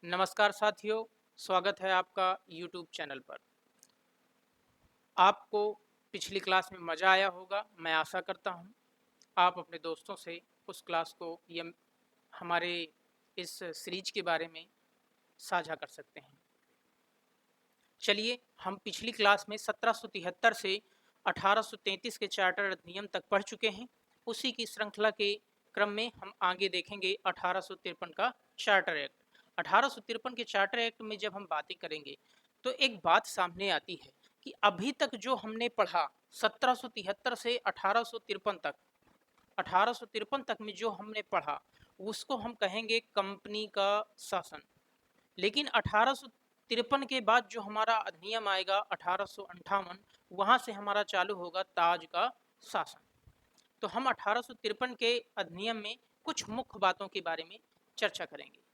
नमस्कार साथियों, स्वागत है आपका YouTube चैनल पर। आपको पिछली क्लास में मज़ा आया होगा, मैं आशा करता हूँ। आप अपने दोस्तों से उस क्लास को हमारे इस सीरीज के बारे में साझा कर सकते हैं। चलिए, हम पिछली क्लास में 1773 से 1833 के चार्टर अधिनियम तक पढ़ चुके हैं। उसी की श्रृंखला के क्रम में हम आगे देखेंगे 1853 का चार्टर एक्ट। 1853 के चार्टर एक्ट में जब हम बातें करेंगे तो एक बात सामने आती है कि अभी तक जो हमने पढ़ा 1773 से 1853 तक, 1853 तक में जो हमने पढ़ा उसको हम कहेंगे कंपनी का शासन। लेकिन 1853 के बाद जो हमारा अधिनियम आएगा 1858, वहां से हमारा चालू होगा ताज का शासन। तो हम 1853 के अधिनियम में कुछ मुख्य बातों के बारे में चर्चा करेंगे।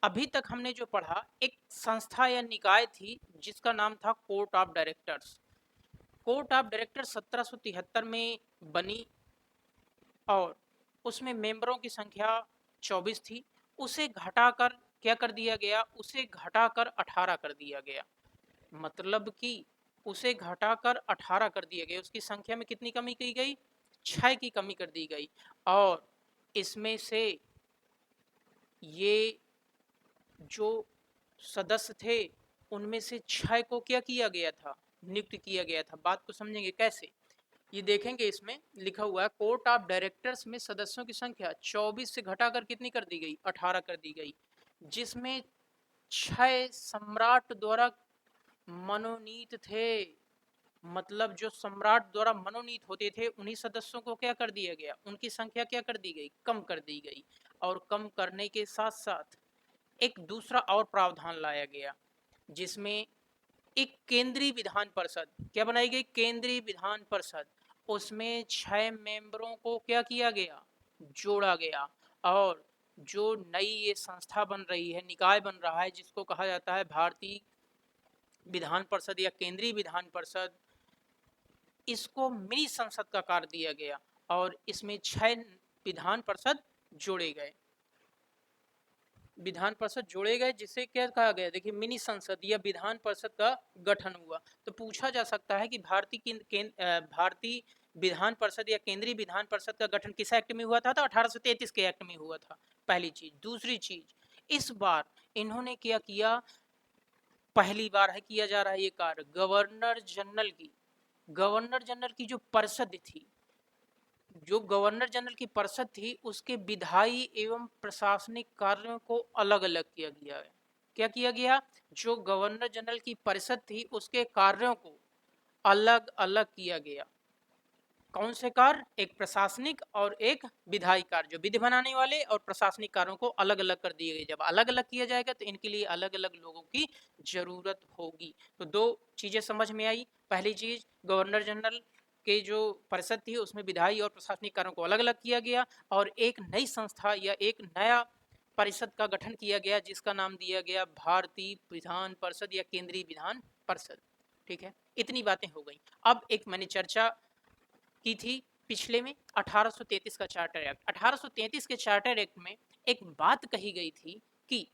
अभी तक हमने जो पढ़ा, एक संस्था या निकाय थी जिसका नाम था court of directors. Court of directors 1773 में बनी और उसमें मेंबरों की संख्या 24 थी। उसे घटाकर क्या कर दिया गया, उसे घटाकर 18 कर दिया गया। मतलब कि उसे घटाकर 18 कर दिया गया। उसकी संख्या में कितनी कमी की गई? 6 की कमी कर दी गई। और इसमें से ये जो सदस्य थे उनमें से 6 को क्या किया गया था? नियुक्त किया गया था। बात को समझेंगे कैसे, ये देखेंगे। इसमें लिखा हुआ है कोर्ट ऑफ डायरेक्टर्स में सदस्यों की संख्या 24 से घटाकर कितनी कर दी गई? 18 कर दी गई, जिसमें 6 सम्राट द्वारा मनोनीत थे। मतलब जो सम्राट द्वारा मनोनीत होते थे उन्हीं सदस्यों को क्या कर दिया गया, उनकी संख्या क्या कर दी गई? कम कर दी गई। और कम करने के साथ साथ एक दूसरा और प्रावधान लाया गया, जिसमें एक केंद्रीय विधान परिषद क्या बनाई गई? केंद्रीय विधान परिषद। उसमें 6 मेंबरों को क्या किया गया? जोड़ा गया। और जो नई ये संस्था बन रही है, निकाय बन रहा है, जिसको कहा जाता है भारतीय विधान परिषद या केंद्रीय विधान परिषद, इसको मिनी संसद का कार्य दिया गया और इसमें 6 विधान परिषद जोड़े गए। विधान परिषद जोड़े गए, जिसे क्या कहा गया? देखिए, मिनी संसद या विधान परिषद का गठन हुआ। तो पूछा जा सकता है कि भारतीय विधान परिषद या केंद्रीय विधान परिषद का गठन किस एक्ट में हुआ था? तो 1833 के एक्ट में हुआ था। पहली चीज। दूसरी चीज, इस बार इन्होंने क्या किया? पहली बार है किया जा रहा है ये कार्य गवर्नर जनरल की जो परिषद थी, जो गवर्नर जनरल की परिषद थी, उसके विधायी एवं प्रशासनिक कार्यों को अलग अलग किया गया है। क्या किया गया? जो गवर्नर जनरल की परिषद थी उसके कार्यों को अलग अलग किया गया। कौन से कार्य? एक प्रशासनिक और एक विधायी कार्य। जो विधि बनाने वाले और प्रशासनिक कार्यों को अलग अलग कर दिए गए। जब अलग अलग किया जाएगा तो इनके लिए अलग अलग लोगों की जरूरत होगी। तो दो चीजें समझ में आई। पहली चीज, गवर्नर जनरल के जो परिषद थी उसमें विधायी और प्रशासनिक कार्यों को अलग अलग किया गया और एक नई संस्था या एक नया परिषद का गठन किया गया, जिसका नाम दिया गया भारतीय विधान परिषद या केंद्रीय विधान परिषद। ठीक है, इतनी बातें हो गई। अब एक मैंने चर्चा की थी पिछले में 1833 का चार्टर एक्ट। 1833 के चार्टर एक्ट में एक बात कही गई थी कि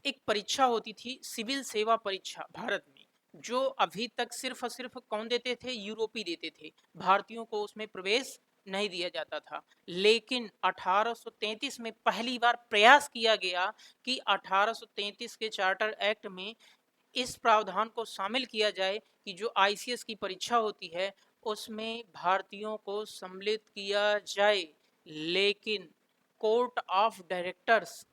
एक परीक्षा होती थी, सिविल सेवा परीक्षा भारत में, जो अभी तक सिर्फ और सिर्फ कौन देते थे? यूरोपी देते थे। भारतीयों को उसमें प्रवेश नहीं दिया जाता था। लेकिन 1833 में पहली बार प्रयास किया गया कि 1833 के चार्टर एक्ट में इस प्रावधान को शामिल किया जाए कि जो आईसीएस की परीक्षा होती है उसमें भारतीयों को सम्मिलित किया जाए। लेकिन कोर्ट ऑफ डायरेक्टर्स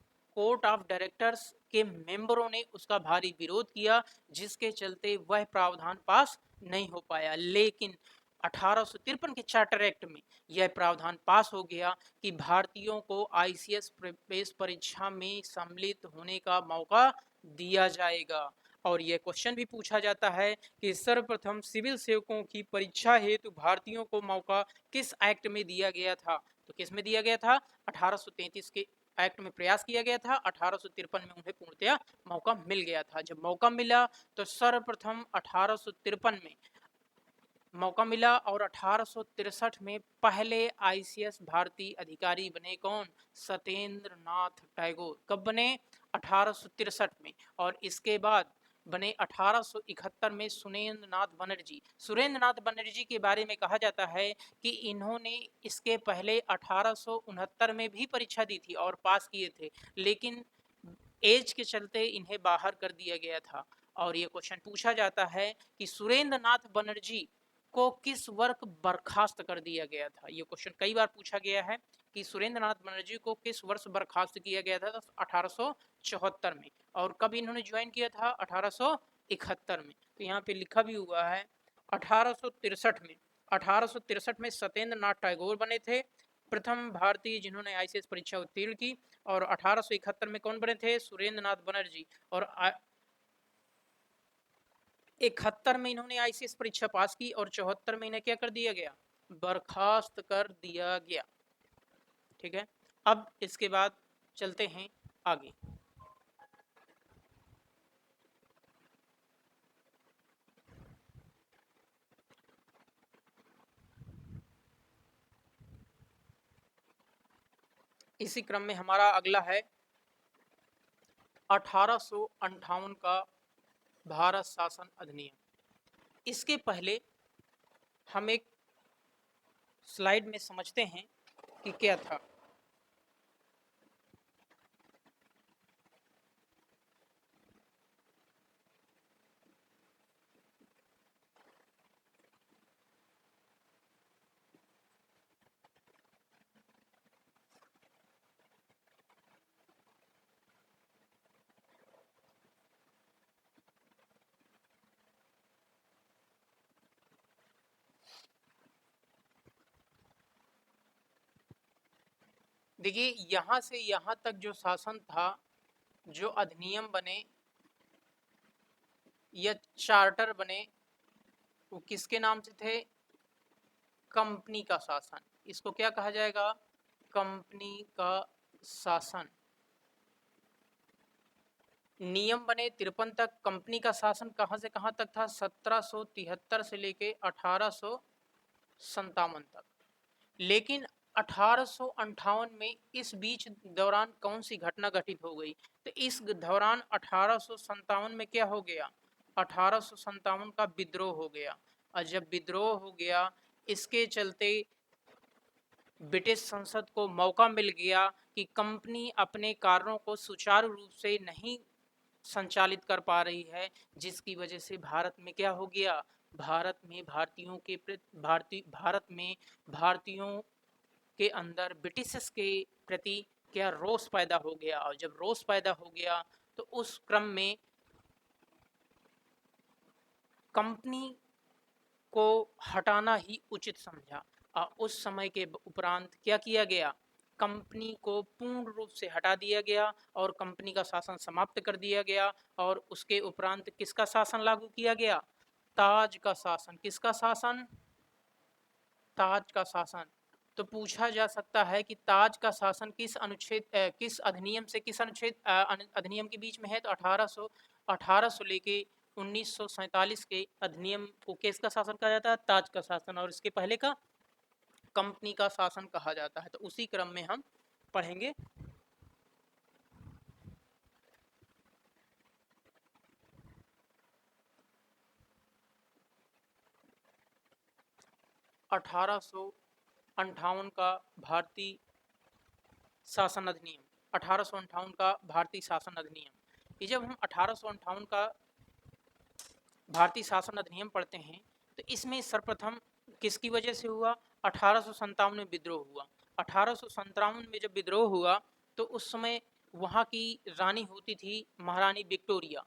के मेंबरों ने उसका भारी विरोध किया, जिसके चलते वह प्रावधान पास नहीं हो पाया। लेकिन 1853 के चार्टर एक्ट में यह प्रावधान पास हो गया कि भारतीयों को आईसीएस प्रवेश परीक्षा में सम्मिलित होने का मौका दिया जाएगा। और यह क्वेश्चन भी पूछा जाता है कि सर्वप्रथम सिविल सेवकों की परीक्षा हेतु भारतीयों को मौका किस एक्ट में दिया गया था? तो किस में दिया गया था? 1833 के एक्ट में प्रयास किया गया था। 1853 में उन्हें पूर्णतया मौका मिल गया था। जब मौका मिला तो सर्वप्रथम 1853 में मौका मिला और 1863 में पहले आईसीएस भारतीय अधिकारी बने कौन? सत्येंद्र नाथ टैगोर। कब बने? 1863 में। और इसके बाद बने 1871 में सुरेंद्र नाथ बनर्जी। सुरेंद्र नाथ बनर्जी के बारे में कहा जाता है कि इन्होंने इसके पहले 1869 में भी परीक्षा दी थी और पास किए थे, लेकिन एज के चलते इन्हें बाहर कर दिया गया था। और ये क्वेश्चन पूछा जाता है कि सुरेंद्र नाथ बनर्जी को किस वर्ष बर्खास्त कर दिया गया था। ये क्वेश्चन कई बार पूछा गया है कि सुरेंद्र नाथ बनर्जी को किस वर्ष बर्खास्त किया गया था? 1874 में। और कब इन्होंने ज्वाइन किया था? 1871 में। तो यहाँ पे लिखा भी हुआ है 1863 में। 1863 में सत्येंद्र नाथ टैगोर बने थे प्रथम भारतीय जिन्होंने आईसीएस परीक्षा उत्तीर्ण की। और 1871 में कौन बने थे? सुरेंद्र नाथ बनर्जी। और 71 में इन्होंने आईसीएस परीक्षा पास की और 74 में इन्हें क्या कर दिया गया? बर्खास्त कर दिया गया। ठीक है, अब इसके बाद चलते हैं आगे। इसी क्रम में हमारा अगला है 1858 का भारत शासन अधिनियम। इसके पहले हम एक स्लाइड में समझते हैं कि क्या था। देखिए, यहां से यहां तक जो शासन था, जो अधिनियम बने या चार्टर बने, वो किसके नाम से थे? कंपनी का शासन। इसको क्या कहा जाएगा? कंपनी का शासन। नियम बने 53 तक। कंपनी का शासन कहां से कहां तक था? 1773 से लेके 1857 तक। लेकिन 1858 में इस बीच दौरान कौन सी घटना घटित हो गई? तो इस दौरान 1857 में क्या हो गया? 1857 का विद्रोह हो गया। और जब विद्रोह हो गया, इसके चलते ब्रिटिश संसद को मौका मिल गया कि कंपनी अपने कार्यों को सुचारू रूप से नहीं संचालित कर पा रही है, जिसकी वजह से भारत में क्या हो गया? भारत में भारतीयों के भारत में भारतीयों के अंदर ब्रिटिश के प्रति क्या रोष पैदा हो गया। और जब रोष पैदा हो गया तो उस क्रम में कंपनी को हटाना ही उचित समझा। उस समय के उपरांत क्या किया गया? कंपनी को पूर्ण रूप से हटा दिया गया और कंपनी का शासन समाप्त कर दिया गया। और उसके उपरांत किसका शासन लागू किया गया? ताज का शासन। किसका शासन? ताज का शासन। तो पूछा जा सकता है कि ताज का शासन किस अनुच्छेद किस अधिनियम से किस अनुच्छेद अधिनियम के बीच में है? तो 1800 लेके 1947 के अधिनियम को किसका शासन कहा जाता है? ताज का शासन। और इसके पहले का कंपनी का शासन कहा जाता है। तो उसी क्रम में हम पढ़ेंगे। अठारह का भारतीय शासन अधिनियम। 1858 का भारतीय शासन अधिनियम। ये जब हम 1858 का भारतीय शासन अधिनियम पढ़ते हैं तो इसमें सर्वप्रथम किसकी वजह से हुआ? 1857 में विद्रोह हुआ। 1857 में जब विद्रोह हुआ तो उस समय वहाँ की रानी होती थी महारानी विक्टोरिया।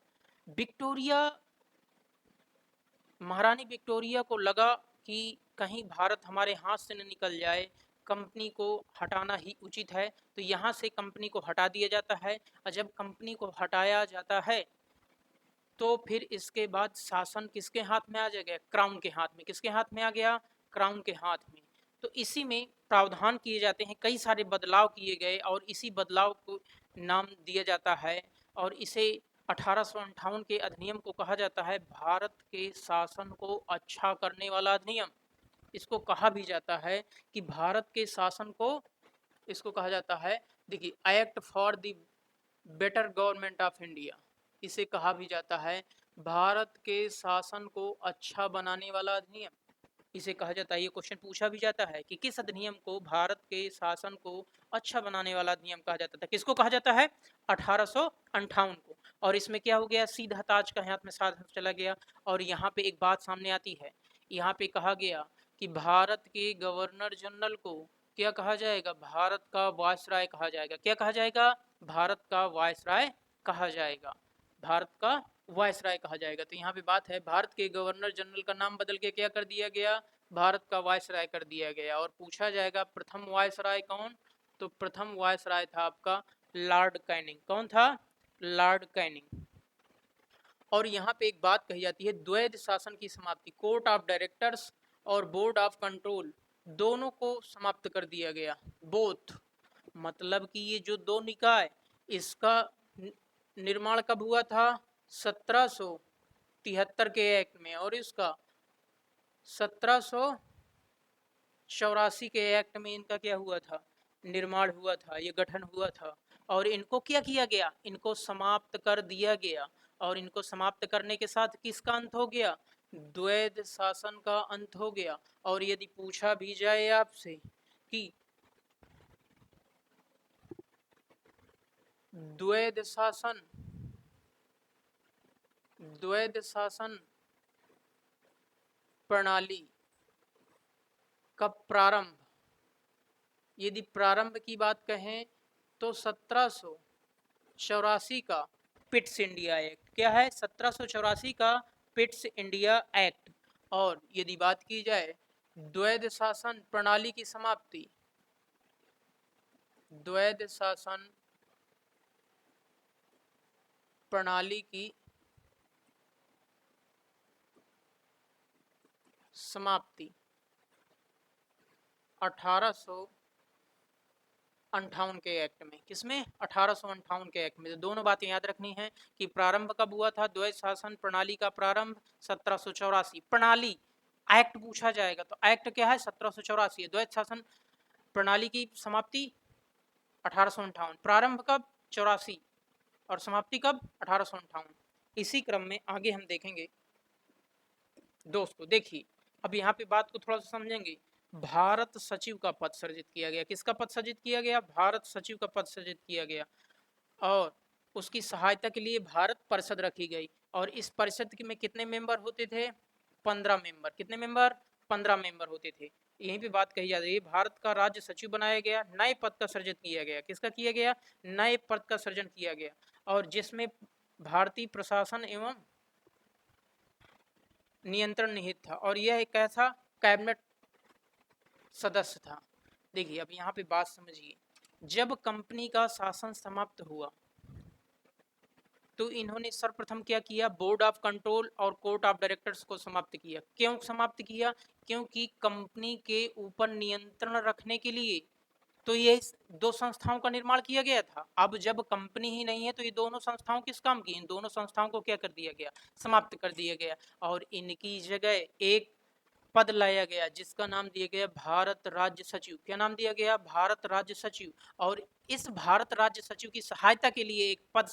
महारानी विक्टोरिया को लगा कि कहीं भारत हमारे हाथ से न निकल जाए, कंपनी को हटाना ही उचित है। तो यहाँ से कंपनी को हटा दिया जाता है। और जब कंपनी को हटाया जाता है तो फिर इसके बाद शासन किसके हाथ में आ जाएगा? क्राउन के हाथ में। किसके हाथ में आ गया? क्राउन के हाथ में। तो इसी में प्रावधान किए जाते हैं, कई सारे बदलाव किए गए और इसी बदलाव को नाम दिया जाता है और इसे 1858 के अधिनियम को कहा जाता है भारत के शासन को अच्छा करने वाला अधिनियम। इसको कहा भी जाता है कि भारत के शासन को, इसको कहा जाता है, देखिए, act for the better government of India, इसे कहा भी जाता है भारत के शासन को अच्छा बनाने वाला अधिनियम, इसे कहा जाता है। ये क्वेश्चन पूछा भी जाता है कि किस अधिनियम को भारत के शासन को अच्छा बनाने वाला अधिनियम कहा जाता था। किसको कहा जाता है? 1858 को। और इसमें क्या हो गया, सीधा ताज का हाथ में साथ चला गया। और यहाँ पे एक बात सामने आती है, यहाँ पे कहा गया कि भारत के गवर्नर जनरल को क्या कहा जाएगा? भारत का वायसराय कहा जाएगा। क्या कहा जाएगा? भारत का वायसराय कहा जाएगा। भारत का वायसराय कहा जाएगा। तो यहाँ पे बात है, भारत के गवर्नर जनरल का नाम बदल के क्या कर दिया गया? भारत का वायसराय कर दिया गया। और पूछा जाएगा प्रथम वायसराय कौन? तो प्रथम वायसराय था आपका लॉर्ड कैनिंग। कौन था? Lord Canning. और यहाँ पे एक बात कही जाती है, द्वैध शासन की समाप्ति, कोर्ट ऑफ डायरेक्टर्स और बोर्ड ऑफ कंट्रोल दोनों को समाप्त कर दिया गया। बोथ, मतलब कि ये जो दो निकाय, इसका निर्माण कब हुआ था? 1773 के एक्ट में। और इसका 1784 के एक्ट में इनका क्या हुआ था? निर्माण हुआ था, ये गठन हुआ था। और इनको क्या किया गया? इनको समाप्त कर दिया गया। और इनको समाप्त करने के साथ किसका अंत हो गया? द्वैध शासन का अंत हो गया। और यदि पूछा भी जाए आपसे कि द्वैध शासन प्रणाली का प्रारंभ, यदि प्रारंभ की बात कहें तो 1784 का पिट्स इंडिया एक्ट। क्या है? 1784 का पिट्स इंडिया एक्ट। और यदि बात की जाए द्वैध शासन प्रणाली की समाप्ति, द्वैध शासन प्रणाली की समाप्ति 1858 के एक्ट में। किसमें? 1858 के एक्ट में। तो दोनों बातें याद रखनी है कि प्रारंभ कब हुआ था? द्वैध शासन प्रणाली का प्रारंभ 1784। प्रणाली एक्ट पूछा जाएगा तो एक्ट क्या है? 1784। द्वैध शासन प्रणाली की समाप्ति 1858। प्रारंभ कब? 84। और समाप्ति कब? 1858। इसी क्रम में आगे हम देखेंगे दोस्तों। देखिए, अब यहाँ पे बात को थोड़ा सा समझेंगे। भारत सचिव का पद सृजित किया गया। किसका पद सृजित किया गया? भारत सचिव का पद सृजित किया गया। और उसकी सहायता के लिए भारत परिषद रखी गई। और इस परिषद में कितने मेंबर होते थे? 15 मेंबर। कितने मेंबर? 15 मेंबर होते थे। यहीं पे बात कही जा रही है, भारत का राज्य सचिव बनाया गया, नए पद का सृजित किया गया। किसका किया गया? नए पद का सृजन किया गया। और जिसमें भारतीय प्रशासन एवं नियंत्रण निहित था। और यह एक कैसा कैबिनेट सदस्य था। देखिए, अब यहाँ पे बात समझिए, जब कंपनी का शासन समाप्त हुआ तो इन्होंने सर्वप्रथम क्या किया? बोर्ड ऑफ कंट्रोल और कोर्ट ऑफ डायरेक्टर्स को समाप्त किया। क्यों समाप्त किया? क्योंकि कंपनी के ऊपर नियंत्रण रखने के लिए तो ये दो संस्थाओं का निर्माण किया गया था। अब जब कंपनी ही नहीं है तो ये दोनों संस्थाओं किस काम की? इन दोनों संस्थाओं को क्या कर दिया गया? समाप्त कर दिया गया। और इनकी जगह एक पद लाया गया जिसका नाम दिया गया भारत राज्य सचिव। क्या नाम दिया गया? भारत राज्य सचिव। और इस भारत राज्य सचिव की सहायता के लिए एक पद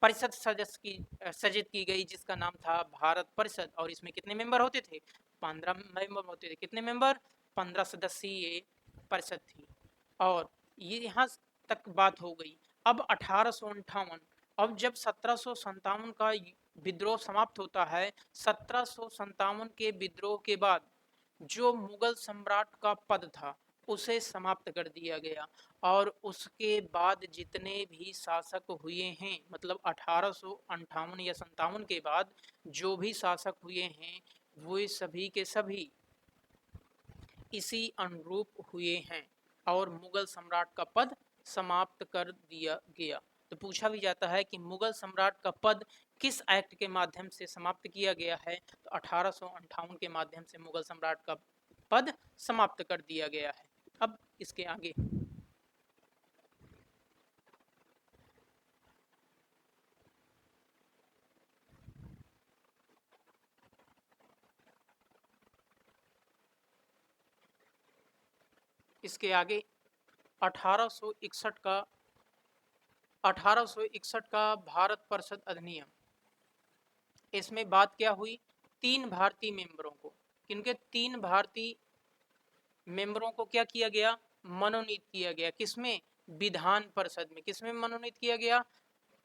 परिषद सदस्य की सृजित की गई जिसका नाम था भारत परिषद। और इसमें कितने मेंबर होते थे? 15 मेंबर होते थे। कितने मेंबर? 15 सदस्यीय परिषद थी। और ये यहाँ तक बात हो गई। अब 1858, अब जब 1757 का विद्रोह समाप्त होता है, 1757 के विद्रोह के बाद जो मुगल सम्राट का पद था उसे समाप्त कर दिया गया। और उसके बाद जितने भी शासक हुए हैं, मतलब 1858 या 57 के बाद जो भी शासक हुए हैं वो सभी के सभी इसी अनुरूप हुए हैं और मुगल सम्राट का पद समाप्त कर दिया गया। तो पूछा भी जाता है कि मुगल सम्राट का पद किस एक्ट के माध्यम से समाप्त किया गया है? तो 1858 के माध्यम से मुगल सम्राट का पद समाप्त कर दिया गया है। अब इसके आगे इसके आगे 1861 का 1861 का भारत परिषद अधिनियम, इसमें बात क्या हुई, 3 भारतीय मेंबरों को, किनके 3 भारतीय मेंबरों को क्या किया गया, मनोनीत किया गया, किसमें, विधान परिषद में, किसमें मनोनीत किया गया,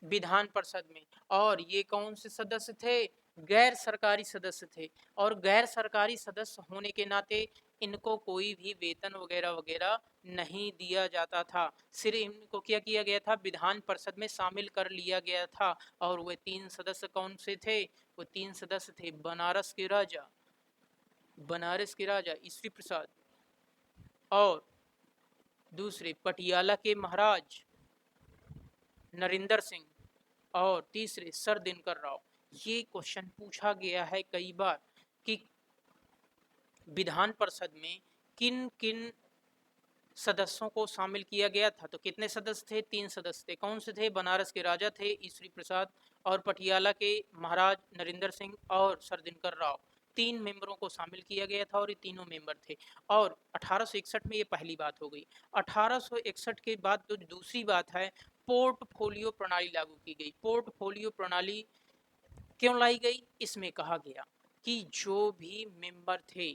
विधान परिषद में। और ये कौन से सदस्य थे, गैर सरकारी सदस्य थे। और गैर सरकारी सदस्य होने के नाते इनको कोई भी वेतन वगैरह वगैरह नहीं दिया जाता था, सिर्फ इनको क्या किया गया था, विधान परिषद में शामिल कर लिया गया था। और वे 3 सदस्य कौन से थे, वो 3 सदस्य थे बनारस के राजा, बनारस के राजा ईश्वरी प्रसाद, और दूसरे पटियाला के महाराज नरेंद्र सिंह, और तीसरे सर दिनकर राव। ये क्वेश्चन पूछा गया है कई बार कि विधान परिषद में किन किन सदस्यों को शामिल किया गया था। तो कितने सदस्य थे, 3 सदस्य थे। कौन से थे, बनारस के राजा थे ईश्वरी प्रसाद, और पटियाला के महाराज नरेंद्र सिंह, और सर दिनकर राव। 3 मेंबरों को शामिल किया गया था और ये तीनों मेंबर थे। और 1861 में ये पहली बात हो गई। 1861 के बाद जो दूसरी बात है, पोर्टफोलियो प्रणाली लागू की गई। पोर्टफोलियो प्रणाली क्यों लाई गई, इसमें कहा गया कि जो भी मेंबर थे,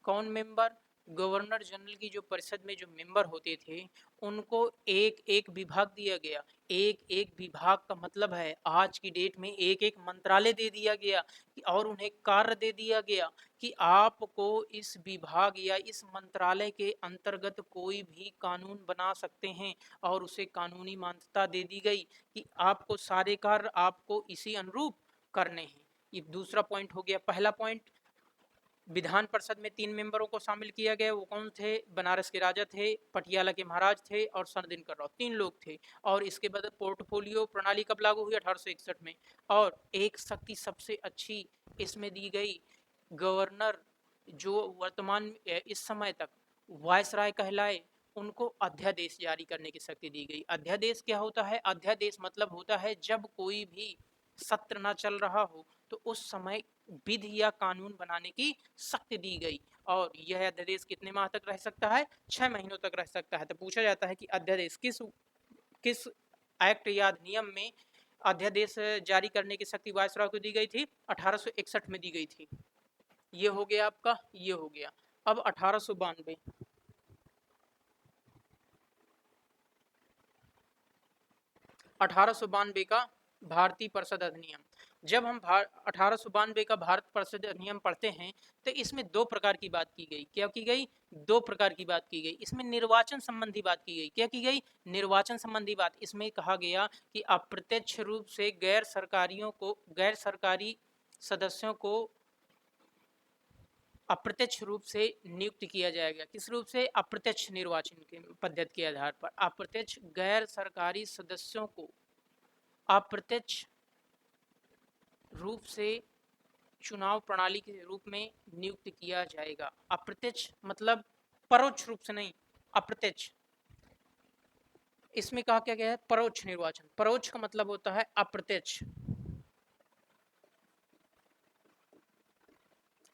कौन मेंबर, गवर्नर जनरल की जो परिषद में जो मेंबर होते थे, उनको एक एक विभाग दिया गया। एक एक विभाग का मतलब है आज की डेट में एक एक मंत्रालय दे दिया गया, और उन्हें कार्य दे दिया गया कि आपको इस विभाग या इस मंत्रालय के अंतर्गत कोई भी कानून बना सकते हैं, और उसे कानूनी मान्यता दे दी गई कि आपको सारे कार्य आपको इसी अनुरूप करने हैं। ये दूसरा पॉइंट हो गया। पहला पॉइंट, विधान परिषद में 3 मेंबरों को शामिल किया गया, वो कौन थे, बनारस के राजा थे, पटियाला के महाराज थे, और सर दिनकर राव, 3 लोग थे। और इसके बाद पोर्टफोलियो प्रणाली कब लागू हुई, 1861 में। और एक शक्ति सबसे अच्छी इसमें दी गई, गवर्नर जो वर्तमान इस समय तक वायसराय कहलाए, उनको अध्यादेश जारी करने की शक्ति दी गई। अध्यादेश क्या होता है, अध्यादेश मतलब होता है जब कोई भी सत्र ना चल रहा हो तो उस समय विधि या कानून बनाने की शक्ति दी गई। और यह अध्यादेश कितने माह तक रह सकता है, 6 महीनों तक रह सकता है। तो पूछा जाता है कि अध्यादेश किस किस एक्ट या अधिनियम में अध्यादेश जारी करने की शक्ति वायसराय को दी गई थी, 1861 में दी गई थी। ये हो गया आपका, ये हो गया। अब 1892, 1892 का भारतीय परिषद अधिनियम। जब हम 1892 का भारत परिषद अधिनियम पढ़ते हैं तो इसमें 2 प्रकार की बात की गई। क्या की गई, 2 प्रकार की बात की गई। इसमें निर्वाचन संबंधी बात की गई। क्या की गई, निर्वाचन संबंधी बात। इसमें कहा गया कि अप्रत्यक्ष रूप से गैर सरकारियों को, गैर सरकारी सदस्यों को अप्रत्यक्ष रूप से नियुक्त किया जाएगा। किस रूप से, अप्रत्यक्ष निर्वाचन के पद्धति के आधार पर। अप्रत्यक्ष गैर सरकारी सदस्यों को अप्रत्यक्ष रूप से चुनाव प्रणाली के रूप में नियुक्त किया जाएगा। अप्रत्यक्ष मतलब परोक्ष रूप से नहीं, अप्रत्यक्ष। इसमें कहा क्या गया है, परोक्ष निर्वाचन। परोक्ष का मतलब होता है अप्रत्यक्ष।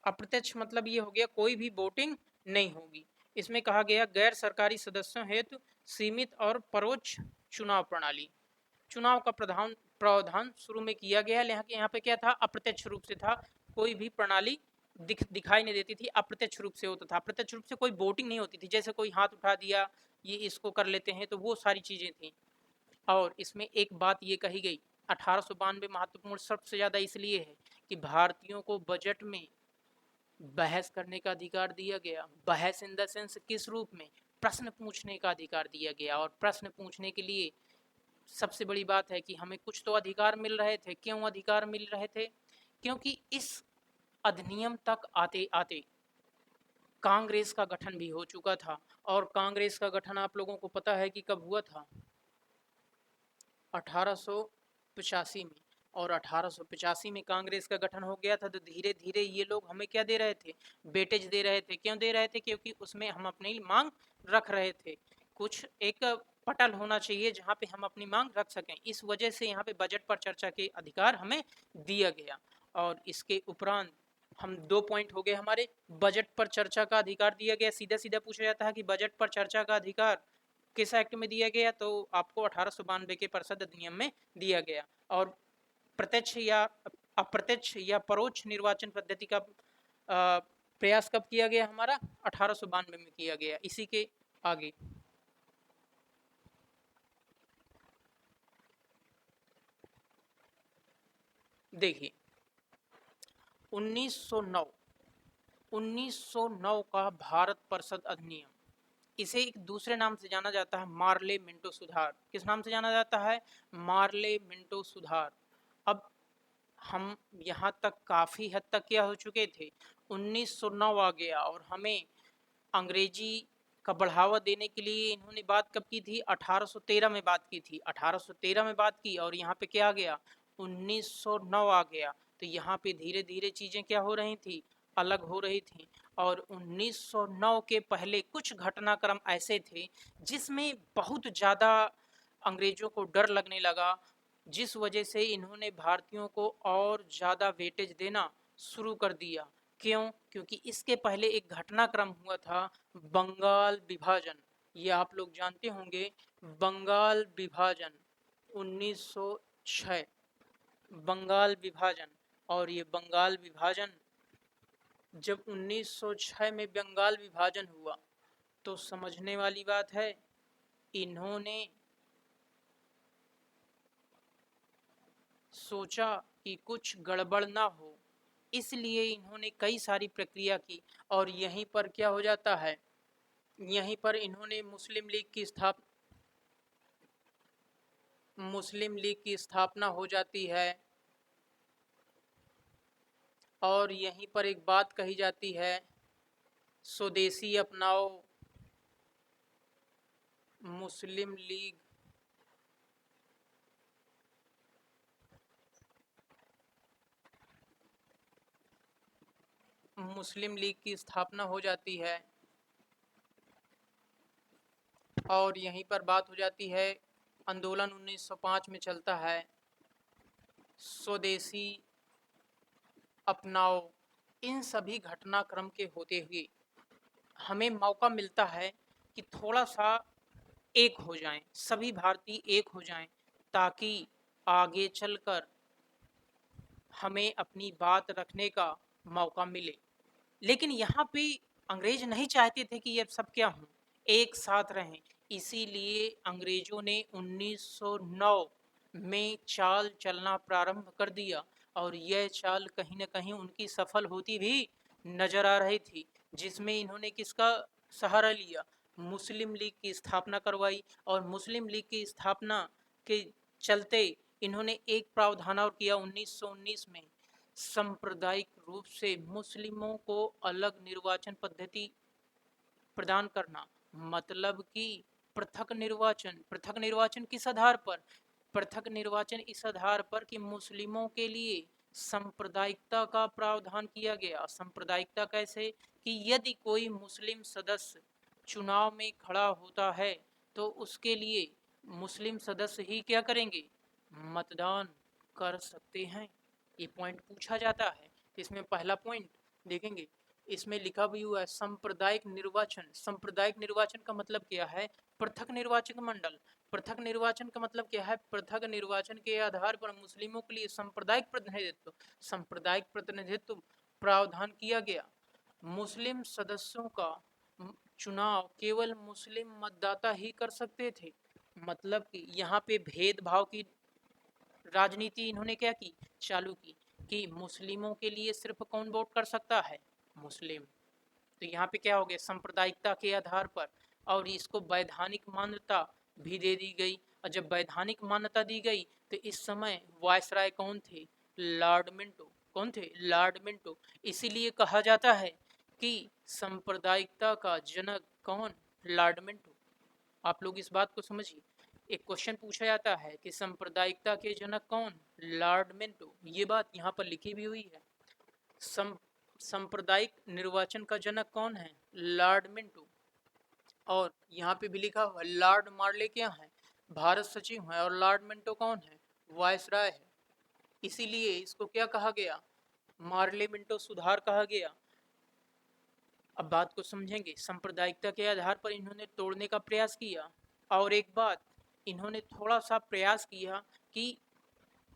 अप्रत्यक्ष मतलब ये हो गया कोई भी वोटिंग नहीं होगी। इसमें कहा गया गैर सरकारी सदस्यों हेतु सीमित और परोक्ष चुनाव प्रणाली। चुनाव का प्रावधान शुरू में किया गया है। यहाँ पे क्या था, अप्रत्यक्ष रूप से था, कोई भी प्रणाली दिखाई नहीं देती थी, अप्रत्यक्ष रूप से होता था। अप्रत्यक्ष रूप से कोई वोटिंग नहीं होती थी, जैसे कोई हाथ उठा दिया, ये इसको कर लेते हैं, तो वो सारी चीजें थी। और इसमें एक बात ये कही गई, 1892 महत्वपूर्ण सबसे ज्यादा इसलिए है कि भारतीयों को बजट में बहस करने का अधिकार दिया गया। बहस इन द सेंस किस रूप में, प्रश्न पूछने का अधिकार दिया गया। और प्रश्न पूछने के लिए सबसे बड़ी बात है कि हमें कुछ तो अधिकार मिल रहे थे। क्यों अधिकार मिल रहे थे, क्योंकि इस अधिनियम तक आते आते कांग्रेस का गठन भी हो चुका था। और कांग्रेस का गठन आप लोगों को पता है कि कब हुआ था, 1885 में। और 1885 में कांग्रेस का गठन हो गया था। तो धीरे धीरे ये लोग हमें क्या दे रहे थे, वेटेज दे रहे थे। क्यों दे रहे थे, क्योंकि उसमें हम अपनी मांग रख रहे थे। कुछ एक पटल होना चाहिए जहाँ पे हम अपनी मांग रख सकें। इस वजह से यहाँ पे बजट पर चर्चा के अधिकार हमें दिया गया। और इसके उपरांत हम 2 पॉइंट हो गए हमारे। बजट पर चर्चा का अधिकार दिया गया, सीधा सीधा पूछा जाता है कि बजट पर चर्चा का अधिकार किस एक्ट में दिया गया, तो आपको 1892 के परिषद अधिनियम में दिया गया। और प्रत्यक्ष या अप्रत्यक्ष या परोक्ष निर्वाचन पद्धति का प्रयास कब किया गया हमारा? 1892 में किया गया। इसी के आगे देखिए 1909 1909 का भारत परिषद अधिनियम, इसे एक दूसरे नाम से जाना जाता है मार्ले मिंटो सुधार। किस नाम से जाना जाता है? मार्ले मिंटो सुधार। अब हम यहाँ तक काफी हद तक क्या हो चुके थे, 1909 आ गया और हमें अंग्रेजी का बढ़ावा देने के लिए इन्होंने बात कब की थी? 1813 में बात की थी। 1813 में बात की और यहाँ पे क्या आ गया? 1909 आ गया। तो यहाँ पे धीरे धीरे चीजें क्या हो रही थी? अलग हो रही थी। और 1909 के पहले कुछ घटनाक्रम ऐसे थे जिसमें बहुत ज़्यादा अंग्रेजों को डर लगने लगा, जिस वजह से इन्होंने भारतीयों को और ज़्यादा वेटेज देना शुरू कर दिया। क्यों? क्योंकि इसके पहले एक घटनाक्रम हुआ था, बंगाल विभाजन। ये आप लोग जानते होंगे, बंगाल विभाजन 1906, बंगाल विभाजन। और ये बंगाल विभाजन जब 1906 में बंगाल विभाजन हुआ तो समझने वाली बात है, इन्होंने सोचा कि कुछ गड़बड़ ना हो, इसलिए इन्होंने कई सारी प्रक्रिया की। और यहीं पर क्या हो जाता है, यहीं पर इन्होंने मुस्लिम लीग की स्थापना हो जाती है। और यहीं पर एक बात कही जाती है, स्वदेशी अपनाओ, मुस्लिम लीग मुस्लिम लीग की स्थापना हो जाती है। और यहीं पर बात हो जाती है, आंदोलन 1905 में चलता है, स्वदेशी अपनाओ। इन सभी घटनाक्रम के होते हुए हमें मौका मिलता है कि थोड़ा सा एक हो जाएं, सभी भारतीय एक हो जाएं, ताकि आगे चलकर हमें अपनी बात रखने का मौका मिले। लेकिन यहाँ पे अंग्रेज नहीं चाहते थे कि ये सब क्या हों, एक साथ रहें। इसीलिए अंग्रेजों ने 1909 में चाल चलना प्रारंभ कर दिया। और यह चाल कहीं ना कहीं उनकी सफल होती भी नजर आ रही थी, जिसमें इन्होंने किसका सहारा लिया? मुस्लिम लीग की स्थापना करवाई। और मुस्लिम लीग की स्थापना के चलते इन्होंने एक प्रावधान और किया 1919 में, सांप्रदायिक रूप से मुस्लिमों को अलग निर्वाचन पद्धति प्रदान करना। मतलब कि पृथक निर्वाचन किस आधार पर? पृथक निर्वाचन इस आधार पर कि मुस्लिमों के लिए सांप्रदायिकता का प्रावधान किया गया। सांप्रदायिकता कैसे? कि यदि कोई मुस्लिम सदस्य चुनाव में खड़ा होता है तो उसके लिए मुस्लिम सदस्य ही क्या करेंगे? मतदान कर सकते हैं। ये पॉइंट पूछा जाता है। इसमें पहला पॉइंट देखेंगे, इसमें लिखा भी हुआ है सांप्रदायिक निर्वाचन। सांप्रदायिक निर्वाचन का मतलब क्या है? पृथक निर्वाचक मंडल। पृथक निर्वाचन का मतलब क्या है? पृथक निर्वाचन के आधार पर मुस्लिमों के लिए सांप्रदायिक प्रतिनिधित्व प्रावधान किया गया। मुस्लिम सदस्यों का चुनाव केवल मुस्लिम मतदाता ही कर सकते थे। मतलब कि यहाँ पे भेदभाव की राजनीति इन्होंने क्या की? चालू की, कि मुस्लिमों के लिए सिर्फ कौन वोट कर सकता है? मुस्लिम। तो यहाँ पे क्या हो गया? सांप्रदायिकता के आधार पर। और इसको वैधानिक मान्यता भी दे दी गई। और जब वैधानिक मान्यता दी गई तो इस समय वायसराय कौन थे? Lord Minto. कौन थे? Lord Minto. इसीलिए कहा जाता है कि सांप्रदायिकता का जनक कौन? Lord Minto. आप लोग इस बात को समझिए। एक क्वेश्चन पूछा जाता है कि सांप्रदायिकता के जनक कौन? Lord Minto. ये बात यहाँ पर लिखी भी हुई है। सांप्रदायिक निर्वाचन का जनक कौन है? Lord Minto. और यहाँ पे भी लिखा हुआ है लॉर्ड मार्ले क्या है? भारत सचिव है। और लॉर्ड मिंटो कौन है? वायसराय है। इसीलिए इसको क्या कहा गया? मार्ले मिंटो सुधार कहा गया। अब बात को समझेंगे। सांप्रदायिकता के आधार पर इन्होंने तोड़ने का प्रयास किया। और एक बात, इन्होंने थोड़ा सा प्रयास किया कि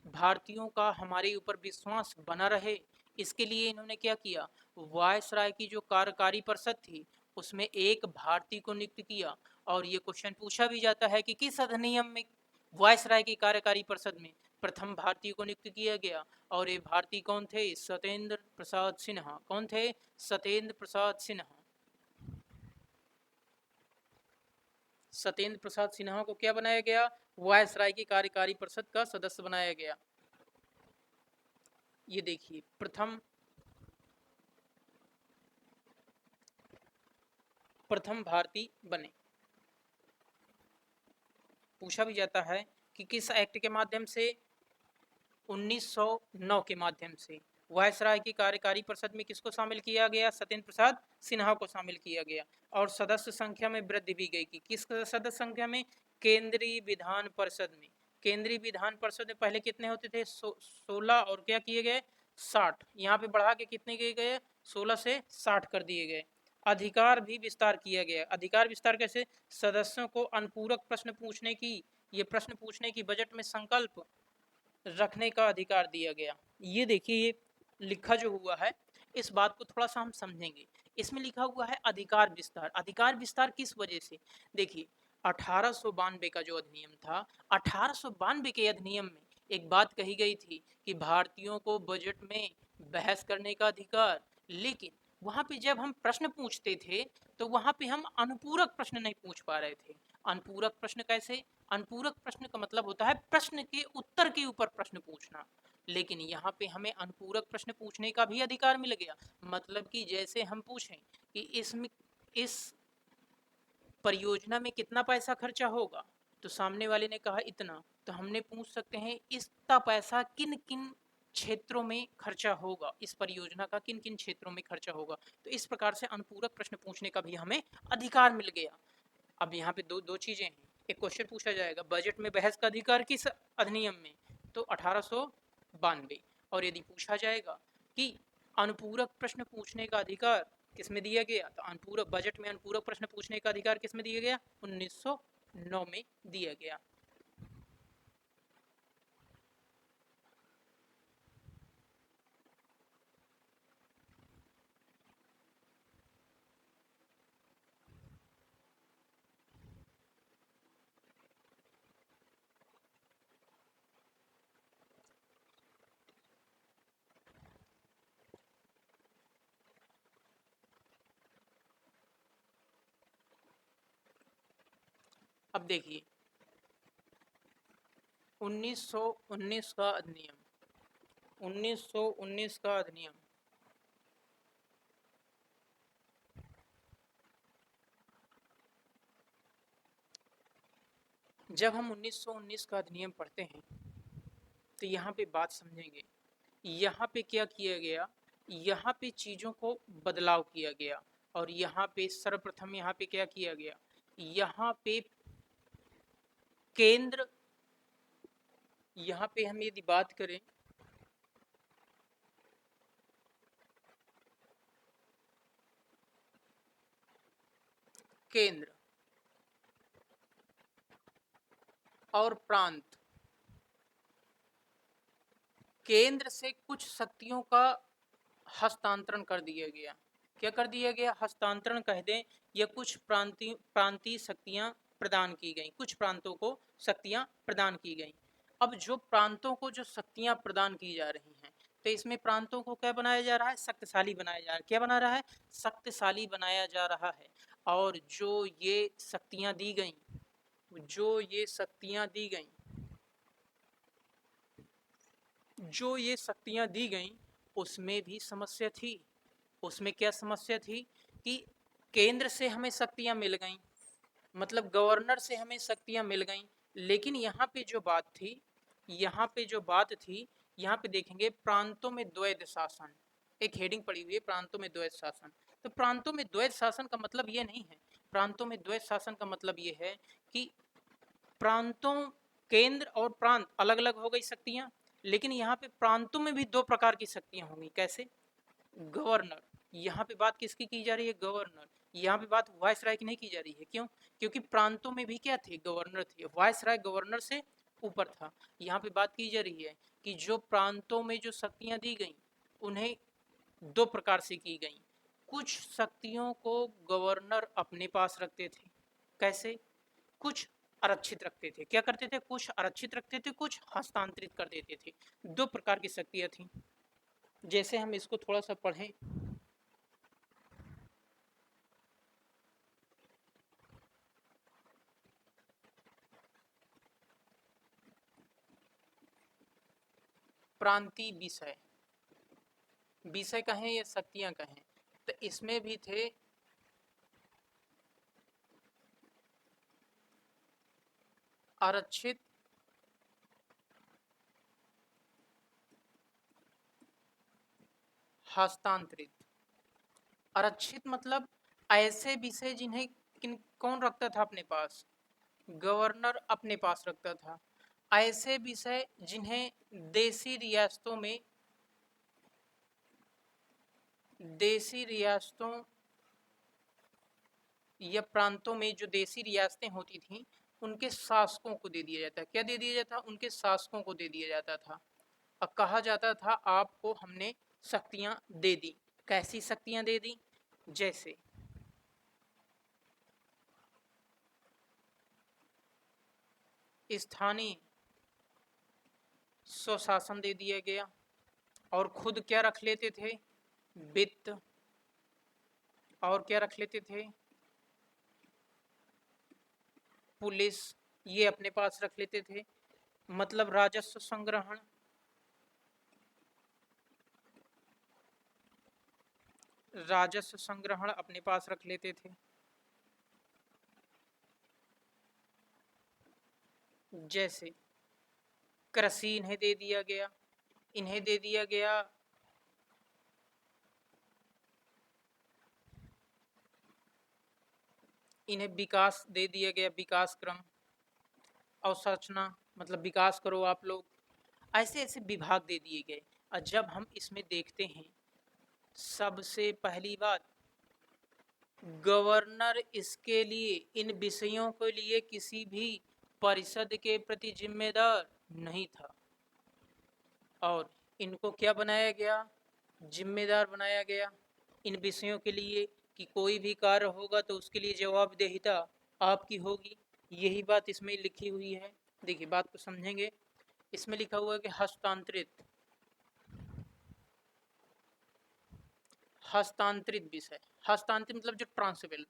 भारतीयों का हमारे ऊपर विश्वास बना रहे। इसके लिए इन्होंने क्या किया, वायसराय की जो कार्यकारी परिषद थी उसमें एक भारतीय को नियुक्त किया। और ये क्वेश्चन पूछा भी जाता है कि किस अधिनियम में वायसराय की कार्यकारी परिषद में प्रथम भारतीय को नियुक्त किया गया। और ये भारतीय कौन थे, सत्येंद्र प्रसाद सिन्हा। कौन थे, सत्येंद्र प्रसाद सिन्हा। सत्येंद्र प्रसाद सिन्हा को क्या बनाया गया, वायसराय की कार्यकारी परिषद का सदस्य बनाया गया। ये देखिए, प्रथम भारतीय बने। पूछा भी जाता है कि किस एक्ट के माध्यम से, 1909 के माध्यम से वायसराय की कार्यकारी परिषद में किसको शामिल किया गया, सत्येंद्र प्रसाद सिन्हा को शामिल किया गया। और सदस्य संख्या में वृद्धि भी गई कि किस सदस्य संख्या में, केंद्रीय विधान परिषद में। केंद्रीय विधान परिषद में पहले कितने होते थे, 16, और क्या किए गए, 60। यहाँ पे बढ़ा के कितने किए गए, 16 से 60 कर दिए गए। अधिकार भी विस्तार किया गया। अधिकार विस्तार कैसे, सदस्यों को अनुपूरक प्रश्न पूछने की, ये प्रश्न पूछने की बजट में संकल्प रखने का अधिकार दिया गया। ये देखिए, ये लिखा जो हुआ है, इस बात को थोड़ा सा हम समझेंगे। इसमें लिखा हुआ है अधिकार विस्तार। अधिकार विस्तार किस वजह से, देखिए 1892 का जो अधिनियम था, 1892 के अधिनियम में एक बात कही गई थी कि भारतीयों को बजट में बहस करने का अधिकार। लेकिन वहां पे जब हम प्रश्न पूछते थे तो वहां पे हम अनुपूरक प्रश्न नहीं पूछ पा रहे थे। अनुपूरक प्रश्न कैसे, अनुपूरक प्रश्न का मतलब होता है प्रश्न के उत्तर के ऊपर प्रश्न पूछना। लेकिन यहाँ पे हमें अनुपूरक प्रश्न पूछने का भी अधिकार मिल गया। मतलब कि जैसे हम पूछें कि इसमें, इस परियोजना में कितना पैसा खर्चा होगा, तो सामने वाले ने कहा इतना, तो हमने पूछ सकते हैं इसका पैसा किन किन क्षेत्रों में खर्चा होगा, इस परियोजना का किन किन क्षेत्रों में खर्चा होगा। तो इस प्रकार से अनुपूरक प्रश्न पूछने का भी हमें अधिकार मिल गया। अब यहाँ पे दो दो चीजें हैं। एक क्वेश्चन पूछा जाएगा बजट में बहस का अधिकार किस अधिनियम में, तो 1892। और यदि पूछा जाएगा कि अनुपूरक प्रश्न पूछने का अधिकार किसमें दिया गया, तो अनुपूरक बजट में अनुपूरक प्रश्न पूछने का अधिकार किसमें दिया गया, 1909 में दिया गया। अब देखिए 1919 का अधिनियम, 1919 का अधिनियम, जब हम 1919 का अधिनियम पढ़ते हैं तो यहाँ पे बात समझेंगे। यहाँ पे क्या किया गया, यहाँ पे चीज़ों को बदलाव किया गया। और यहाँ पे सर्वप्रथम यहाँ पे क्या किया गया, यहाँ पे केंद्र, यहाँ पे हम यदि बात करें, केंद्र और प्रांत, केंद्र से कुछ शक्तियों का हस्तांतरण कर दिया गया। क्या कर दिया गया, हस्तांतरण कह दें, या कुछ प्रांतीय शक्तियां प्रदान की गई, कुछ प्रांतों को शक्तियां प्रदान की गई। अब जो प्रांतों को जो शक्तियां प्रदान की जा रही हैं, तो इसमें प्रांतों को क्या बनाया जा रहा है, शक्तिशाली बनाया जा रहा है। क्या बना रहा है, शक्तिशाली बनाया जा रहा है। और जो ये शक्तियां दी गई, जो ये शक्तियां दी गई, जो ये शक्तियां दी गई, उसमें भी समस्या थी। उसमें क्या समस्या थी कि केंद्र से हमें शक्तियां मिल गईं, मतलब गवर्नर से हमें शक्तियां मिल गईं। लेकिन यहाँ पे जो बात थी, यहाँ पे जो बात थी, यहाँ पे देखेंगे प्रांतों में द्वैध शासन, एक हेडिंग पड़ी हुई है प्रांतों में द्वैध शासन। तो प्रांतों में द्वैध शासन का मतलब ये नहीं है, प्रांतों में द्वैध शासन का मतलब ये है कि प्रांतों, केंद्र और प्रांत अलग अलग हो गई शक्तियां, लेकिन यहाँ पे प्रांतों में भी दो प्रकार की शक्तियां होंगी। कैसे? गवर्नर, यहाँ पे बात किसकी की जा रही है? गवर्नर। यहाँ पे बात वायसराय की नहीं की जा रही है। क्यों? क्योंकि प्रांतों में भी क्या थे? गवर्नर थे। वायसराय गवर्नर से ऊपर था। यहाँ पे बात की जा रही है कि जो प्रांतों में जो शक्तियां दी गई उन्हें दो प्रकार से की गई। कुछ शक्तियों को गवर्नर अपने पास रखते थे। कैसे? कुछ आरक्षित रखते थे। क्या करते थे? कुछ आरक्षित रखते थे, कुछ हस्तांतरित कर देते थे। दो प्रकार की शक्तियां थी। जैसे हम इसको थोड़ा सा पढ़ें, प्रांतीय विषय, विषय कहें या शक्तियां कहें, तो इसमें भी थे आरक्षित, हस्तांतरित। आरक्षित मतलब ऐसे विषय जिन्हें कौन रखता था अपने पास? गवर्नर अपने पास रखता था। ऐसे विषय जिन्हें देसी रियासतों में, देसी रियासतों या प्रांतों में जो देसी रियासतें होती थीं उनके शासकों को दे दिया जाता। क्या दे दिया जाता? उनके शासकों को दे दिया जाता था। और कहा जाता था आपको हमने शक्तियां दे दी। कैसी शक्तियां दे दी? जैसे स्थानीय स्वशासन दे दिया गया, और खुद क्या रख लेते थे? वित्त। और क्या रख लेते थे? पुलिस। ये अपने पास रख लेते थे। मतलब राजस्व संग्रहण, राजस्व संग्रहण अपने पास रख लेते थे। जैसे कृषि इन्हें दे दिया गया, इन्हें दे दिया गया इन्हें विकास दे दिया गया, विकास क्रम, अवसंरचना मतलब विकास करो आप लोग। ऐसे ऐसे विभाग दे दिए गए। और जब हम इसमें देखते हैं, सबसे पहली बात, गवर्नर इसके लिए, इन विषयों के लिए किसी भी परिषद के प्रति जिम्मेदार नहीं था। और इनको क्या बनाया गया? जिम्मेदार बनाया गया इन विषयों के लिए कि कोई भी कार्य होगा तो उसके लिए जवाबदेहिता आपकी होगी। यही बात इसमें लिखी हुई है। देखिए बात को समझेंगे। इसमें लिखा हुआ है कि हस्तांतरित, हस्तांतरित विषय, हस्तांतरित मतलब जो ट्रांसफरेबल,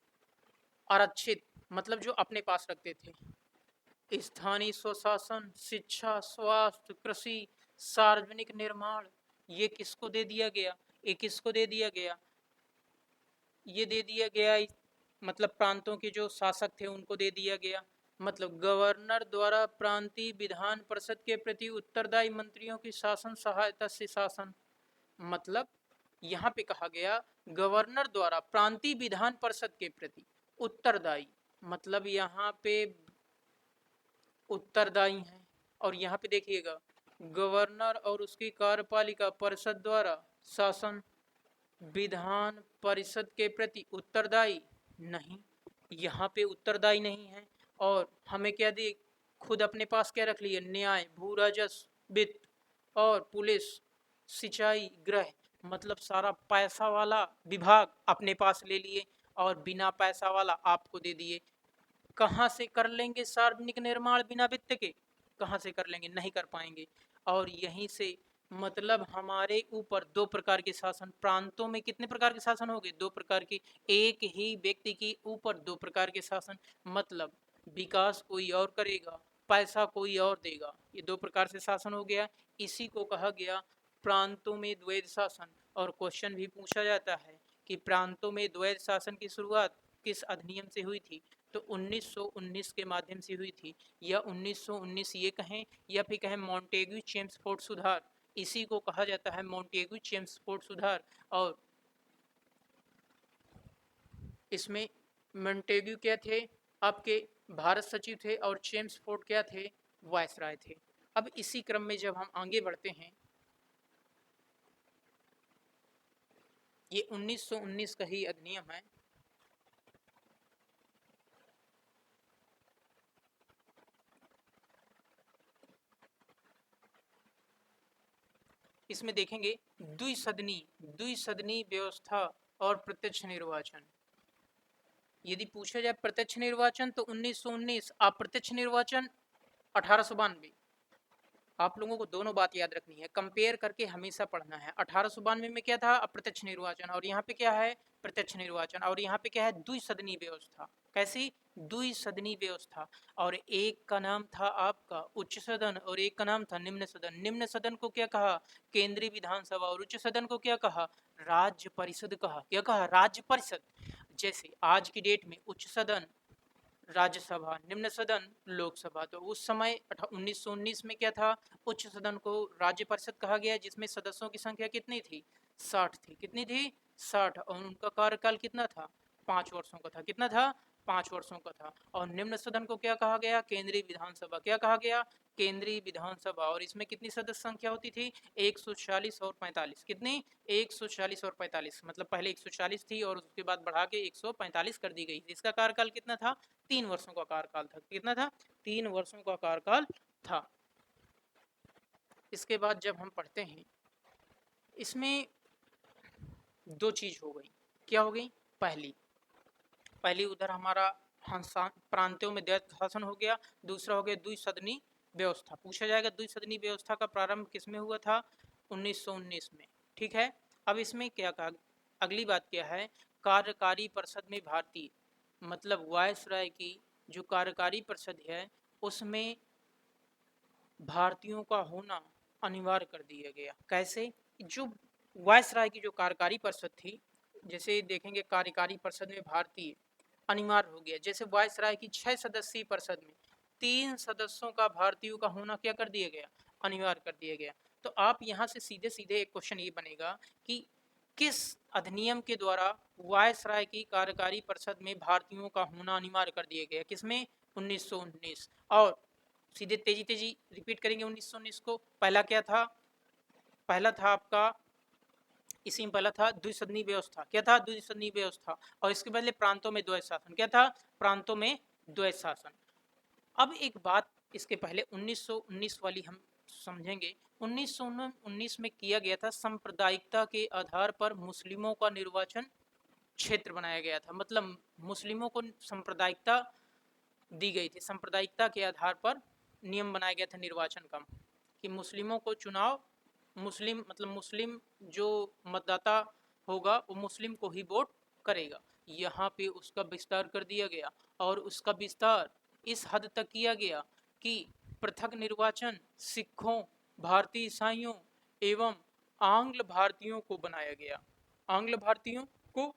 आरक्षित मतलब जो अपने पास रखते थे। स्थानीय स्वशासन, शिक्षा, स्वास्थ्य, कृषि, सार्वजनिक निर्माण, ये किसको दे दिया गया? ये किसको दे दिया गया? ये दे दिया गया, मतलब प्रांतों के जो शासक थे उनको दे दिया गया। मतलब गवर्नर द्वारा प्रांतीय विधान परिषद के प्रति उत्तरदायी मंत्रियों की शासन सहायता से शासन। मतलब यहाँ पे कहा गया गवर्नर द्वारा प्रांतीय विधान परिषद के प्रति उत्तरदायी, मतलब यहाँ पे उत्तरदायी हैं। और यहाँ पे देखिएगा, गवर्नर और उसकी कार्यपालिका परिषद द्वारा शासन, विधान परिषद के प्रति उत्तरदायी नहीं, यहाँ पे उत्तरदायी नहीं है। और हमें क्या दे, खुद अपने पास क्या रख लिया? न्याय, भू राजस्व, वित्त और पुलिस, सिंचाई, गृह, मतलब सारा पैसा वाला विभाग अपने पास ले लिए और बिना पैसा वाला आपको दे दिए। कहाँ से कर लेंगे सार्वजनिक निर्माण बिना वित्त के? कहाँ से कर लेंगे? नहीं कर पाएंगे। और यहीं से मतलब हमारे ऊपर दो प्रकार के शासन, प्रांतों में कितने प्रकार के शासन हो गए? दो प्रकार के। एक ही व्यक्ति के ऊपर दो प्रकार के शासन, मतलब विकास कोई और करेगा, पैसा कोई और देगा। ये दो प्रकार से शासन हो गया। इसी को कहा गया प्रांतों में द्वैध शासन। और क्वेश्चन भी पूछा जाता है कि प्रांतों में द्वैध शासन की शुरुआत किस अधिनियम से हुई थी? तो 1919 के माध्यम से हुई थी। या 1919 ये कहें या फिर कहें मॉन्टेग्यू चेम्सफोर्ड सुधार, इसी को कहा जाता है मॉन्टेग्यू चेम्सफोर्ड सुधार। और इसमें मॉन्टेग्यू क्या थे? आपके भारत सचिव थे और चेम्सफोर्ड क्या थे? वायसराय थे। अब इसी क्रम में जब हम आगे बढ़ते हैं, ये 1919 का ही अधिनियम है। इसमें देखेंगे द्विसदनी व्यवस्था और प्रत्यक्ष निर्वाचन। यदि पूछा जाए प्रत्यक्ष निर्वाचन तो 1919, अप्रत्यक्ष निर्वाचन 1892। आप लोगों को दोनों बात याद रखनी है, कंपेयर करके हमेशा पढ़ना है। 1892 में क्या था? अप्रत्यक्ष निर्वाचन, और यहाँ पे क्या है? प्रत्यक्ष निर्वाचन। और यहाँ पे क्या है? द्विसदनी व्यवस्था। कैसी? द्विसदनी व्यवस्था। और एक का नाम था आपका उच्च सदन और एक का नाम था निम्न सदन। निम्न सदन को क्या कहा? केंद्रीय विधानसभा। और उच्च सदन को क्या कहा? राज्य परिषद कहा। क्या कहा? राज्य परिषद। जैसे आज की डेट में उच्च सदन राज्यसभा, निम्न सदन लोकसभा। तो उस समय 1919 में क्या था? उच्च सदन को राज्य परिषद कहा गया, जिसमें सदस्यों की संख्या कितनी थी? 60 थी। कितनी थी? 60। और उनका कार्यकाल कितना था? 5 वर्षों का था। कितना था? 5 वर्षों का था। और निम्न सदन को क्या कहा गया? केंद्रीय विधानसभा। क्या कहा गया? केंद्रीय विधानसभा। और इसमें कितनी सदस्य संख्या होती थी? 140 और 45। कितनी? 140 और 45। मतलब पहले 140 थी और उसके बाद बढ़ा के 145 कर दी गई। इसका कार्यकाल कितना था? 3 वर्षों का कार्यकाल था। कितना था? 3 वर्षों का कार्यकाल था। इसके बाद जब हम पढ़ते हैं, इसमें दो चीज हो गई। क्या हो गई? पहली उधर हमारा प्रांतों में द्वैत शासन हो गया। दूसरा हो गया द्विसदनी व्यवस्था। पूछा जाएगा द्विसदनी व्यवस्था का प्रारंभ किसमें हुआ था? 1919 में। ठीक है। अब इसमें क्या कहा? अगली बात क्या है? कार्यकारी परिषद में भारतीय, मतलब वायसराय की जो कार्यकारी परिषद है उसमें भारतीयों का होना अनिवार्य कर दिया गया। कैसे? जो वायसराय की जो कार्यकारी परिषद थी, जैसे देखेंगे कार्यकारी परिषद में भारतीय अनिवार्य हो गया। जैसे वायसराय की 6 सदस्यीय परिषद में 3 सदस्यों का भारतीयों का होना क्या कर दिया गया? अनिवार्य कर दिया गया। तो आप यहाँ से सीधे सीधे एक क्वेश्चन ये बनेगा कि किस अधिनियम के द्वारा वायसराय की कार्यकारी परिषद में भारतीयों का होना अनिवार्य कर दिया गया? किसमें? 1919। और सीधे तेजी तेजी रिपीट करेंगे 1919 को। पहला क्या था? पहला था आपका, इसी में पहला था द्विसदनी व्यवस्था। क्या था? द्विसदनी व्यवस्था। और इसके बदले प्रांतों में द्वैत शासन। क्या था? प्रांतों में द्वैत शासन। अब एक बात इसके पहले 1919 वाली हम समझेंगे। 1919 में किया गया था सांप्रदायिकता के आधार पर मुस्लिमों का निर्वाचन क्षेत्र बनाया गया था। मतलब मुस्लिमों को सांप्रदायिकता दी गई थी। सांप्रदायिकता के आधार पर नियम बनाया गया था निर्वाचन का, कि मुस्लिमों को चुनाव, मुस्लिम मतलब मुस्लिम जो मतदाता होगा वो मुस्लिम को ही वोट करेगा। यहाँ पे उसका विस्तार कर दिया गया। और उसका विस्तार इस हद तक किया गया कि पृथक निर्वाचन सिखों, भारतीय ईसाइयों एवं आंग्ल भारतीयों को बनाया गया। आंग्ल भारतीयों को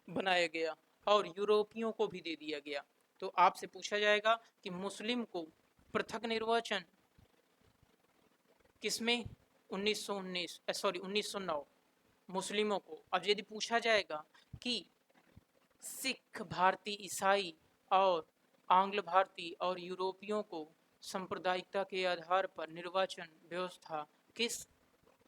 बनाया गया और यूरोपियों को भी दे दिया गया। तो आपसे पूछा जाएगा कि मुस्लिम को पृथक निर्वाचन किसमें? 1919 सॉरी 1909 मुस्लिमों को। अब यदि पूछा जाएगा कि सिख, भारतीय ईसाई और आंग्ल भारतीय और यूरोपियों को सांप्रदायिकता के आधार पर निर्वाचन व्यवस्था किस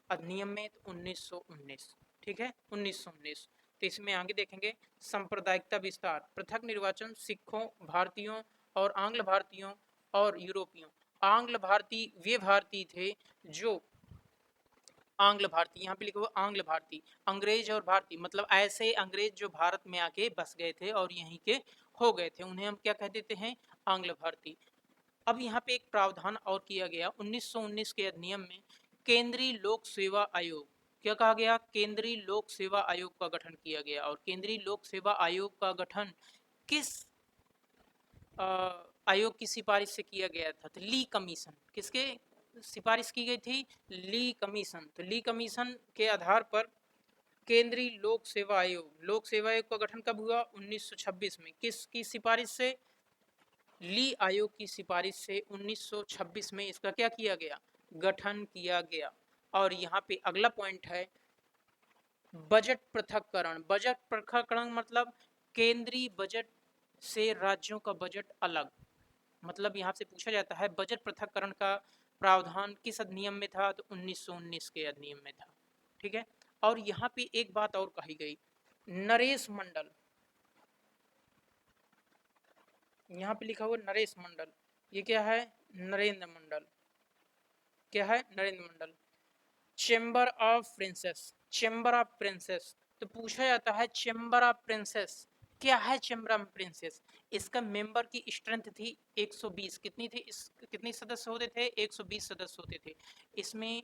अधिनियम में? तो 1919। ठीक है, 1919। तो इसमें आगे देखेंगे सांप्रदायिकता विस्तार, पृथक निर्वाचन सिखों, भारतीयों और आंग्ल भारतीयों और यूरोपियों। आंग्ल भारतीय वे भारतीय थे जो आंग्ल भारतीय, यहाँ पे लिखा हुआ आंग्ल भारतीय। अंग्रेज और भारतीय मतलब ऐसे अंग्रेज जो भारत में आके बस गए थे और यहीं के हो गए थे, उन्हें हम क्या कह देते हैं? आंग्ल भारतीय। अब यहाँ पे एक प्रावधान और किया गया 1919 के अधिनियम में, केंद्रीय लोक सेवा आयोग। क्या कहा गया? केंद्रीय लोक सेवा आयोग का गठन किया गया। और केंद्रीय लोक सेवा आयोग का गठन किस आयोग की सिफारिश से किया गया था? तो ली कमीशन। किसके सिफारिश की गई थी? ली कमीशन। तो ली कमीशन के आधार पर केंद्रीय लोक सेवा आयोग, लोक सेवा आयोग का गठन कब हुआ? 1926 में। किसकी सिफारिश से? ली आयोग की सिफारिश से 1926 में इसका क्या किया गया? गठन किया गया। और यहाँ पे अगला पॉइंट है बजट पृथक्करण। बजट पृथक्करण मतलब केंद्रीय बजट से राज्यों का बजट अलग। मतलब यहाँ से पूछा जाता है बजट पृथक्करण का प्रावधान किस अधिनियम में था? तो 1919 के अधिनियम में था। ठीक है। और यहाँ पे एक बात और कही गई, नरेश मंडल, यहाँ पे लिखा हुआ नरेश मंडल, ये क्या है? नरेंद्र मंडल। क्या है? Narendra Mandal. Chamber of princes, chamber of princes, तो पूछा जाता है चेंबर ऑफ प्रिंसेस क्या है? चेंबर ऑफ प्रिंसेस, इसका मेंबर की स्ट्रेंथ थी 120। कितनी थी? इस कितने सदस्य होते थे? 120 सदस्य होते थे। इसमें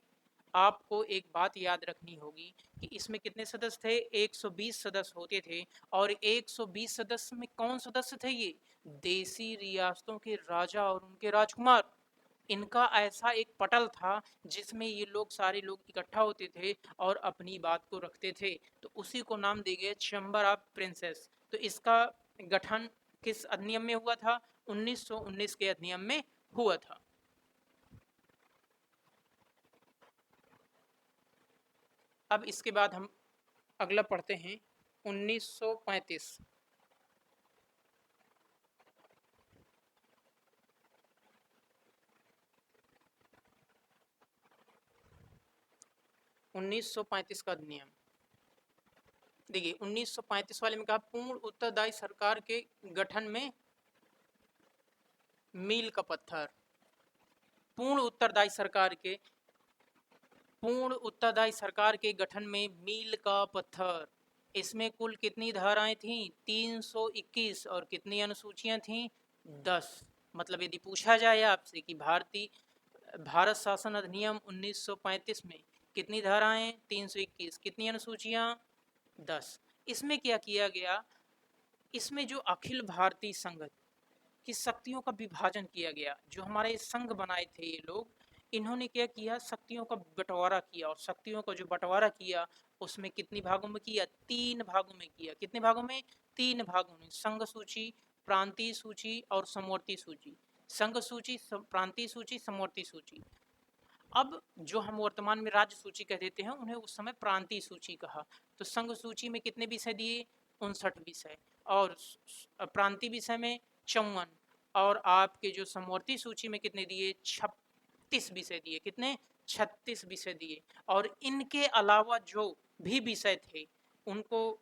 आपको एक बात याद रखनी होगी कि इसमें कितने सदस्य थे? 120 सदस्य होते थे। और 120 सदस्य में कौन सदस्य थे? ये देसी रियासतों के राजा और उनके राजकुमार। इनका ऐसा एक पटल था जिसमें ये लोग सारे लोग इकट्ठा होते थे और अपनी बात को रखते थे, तो उसी को नाम दे गए चैम्बर ऑफ प्रिंसेस। तो इसका गठन किस अधिनियम में हुआ था? 1919 के अधिनियम में हुआ था। अब इसके बाद हम अगला पढ़ते हैं 1935। 1935 का अधिनियम देखिए, 1935 वाले में कहा पूर्ण उत्तरदायी सरकार के गठन में मील का पत्थर। पूर्ण उत्तरदायी सरकार के, पूर्ण उत्तरदायी सरकार के गठन में मील का पत्थर। इसमें कुल कितनी धाराएं थीं? 321। और कितनी अनुसूचियां थीं? 10। मतलब यदि पूछा जाए आपसे कि भारत शासन अधिनियम 1935 में कितनी धाराएं? 321। कितनी अनुसूचियां? 10। इसमें क्या किया गया? इसमें जो अखिल भारतीय संघ की शक्तियों का विभाजन किया गया, जो हमारे संघ बनाए थे ये लोग, इन्होंने क्या किया? शक्तियों का बंटवारा किया। और शक्तियों का जो बंटवारा किया उसमें कितनी भागों में किया? 3 भागों में किया। कितने भागों में? 3 भागों में। संघ सूची, प्रांतीय सूची और समवर्ती सूची। संघ सूची, प्रांतीय सूची, समवर्ती सूची। अब जो हम वर्तमान में राज्य सूची कह देते हैं उन्हें उस समय प्रांतीय सूची कहा। तो संघ सूची में कितने विषय दिए? 59 विषय। और प्रांतीय विषय में 54। और आपके जो समवर्ती सूची में कितने दिए? 36 विषय दिए। कितने? 36 विषय दिए। और इनके अलावा जो भी विषय थे उनको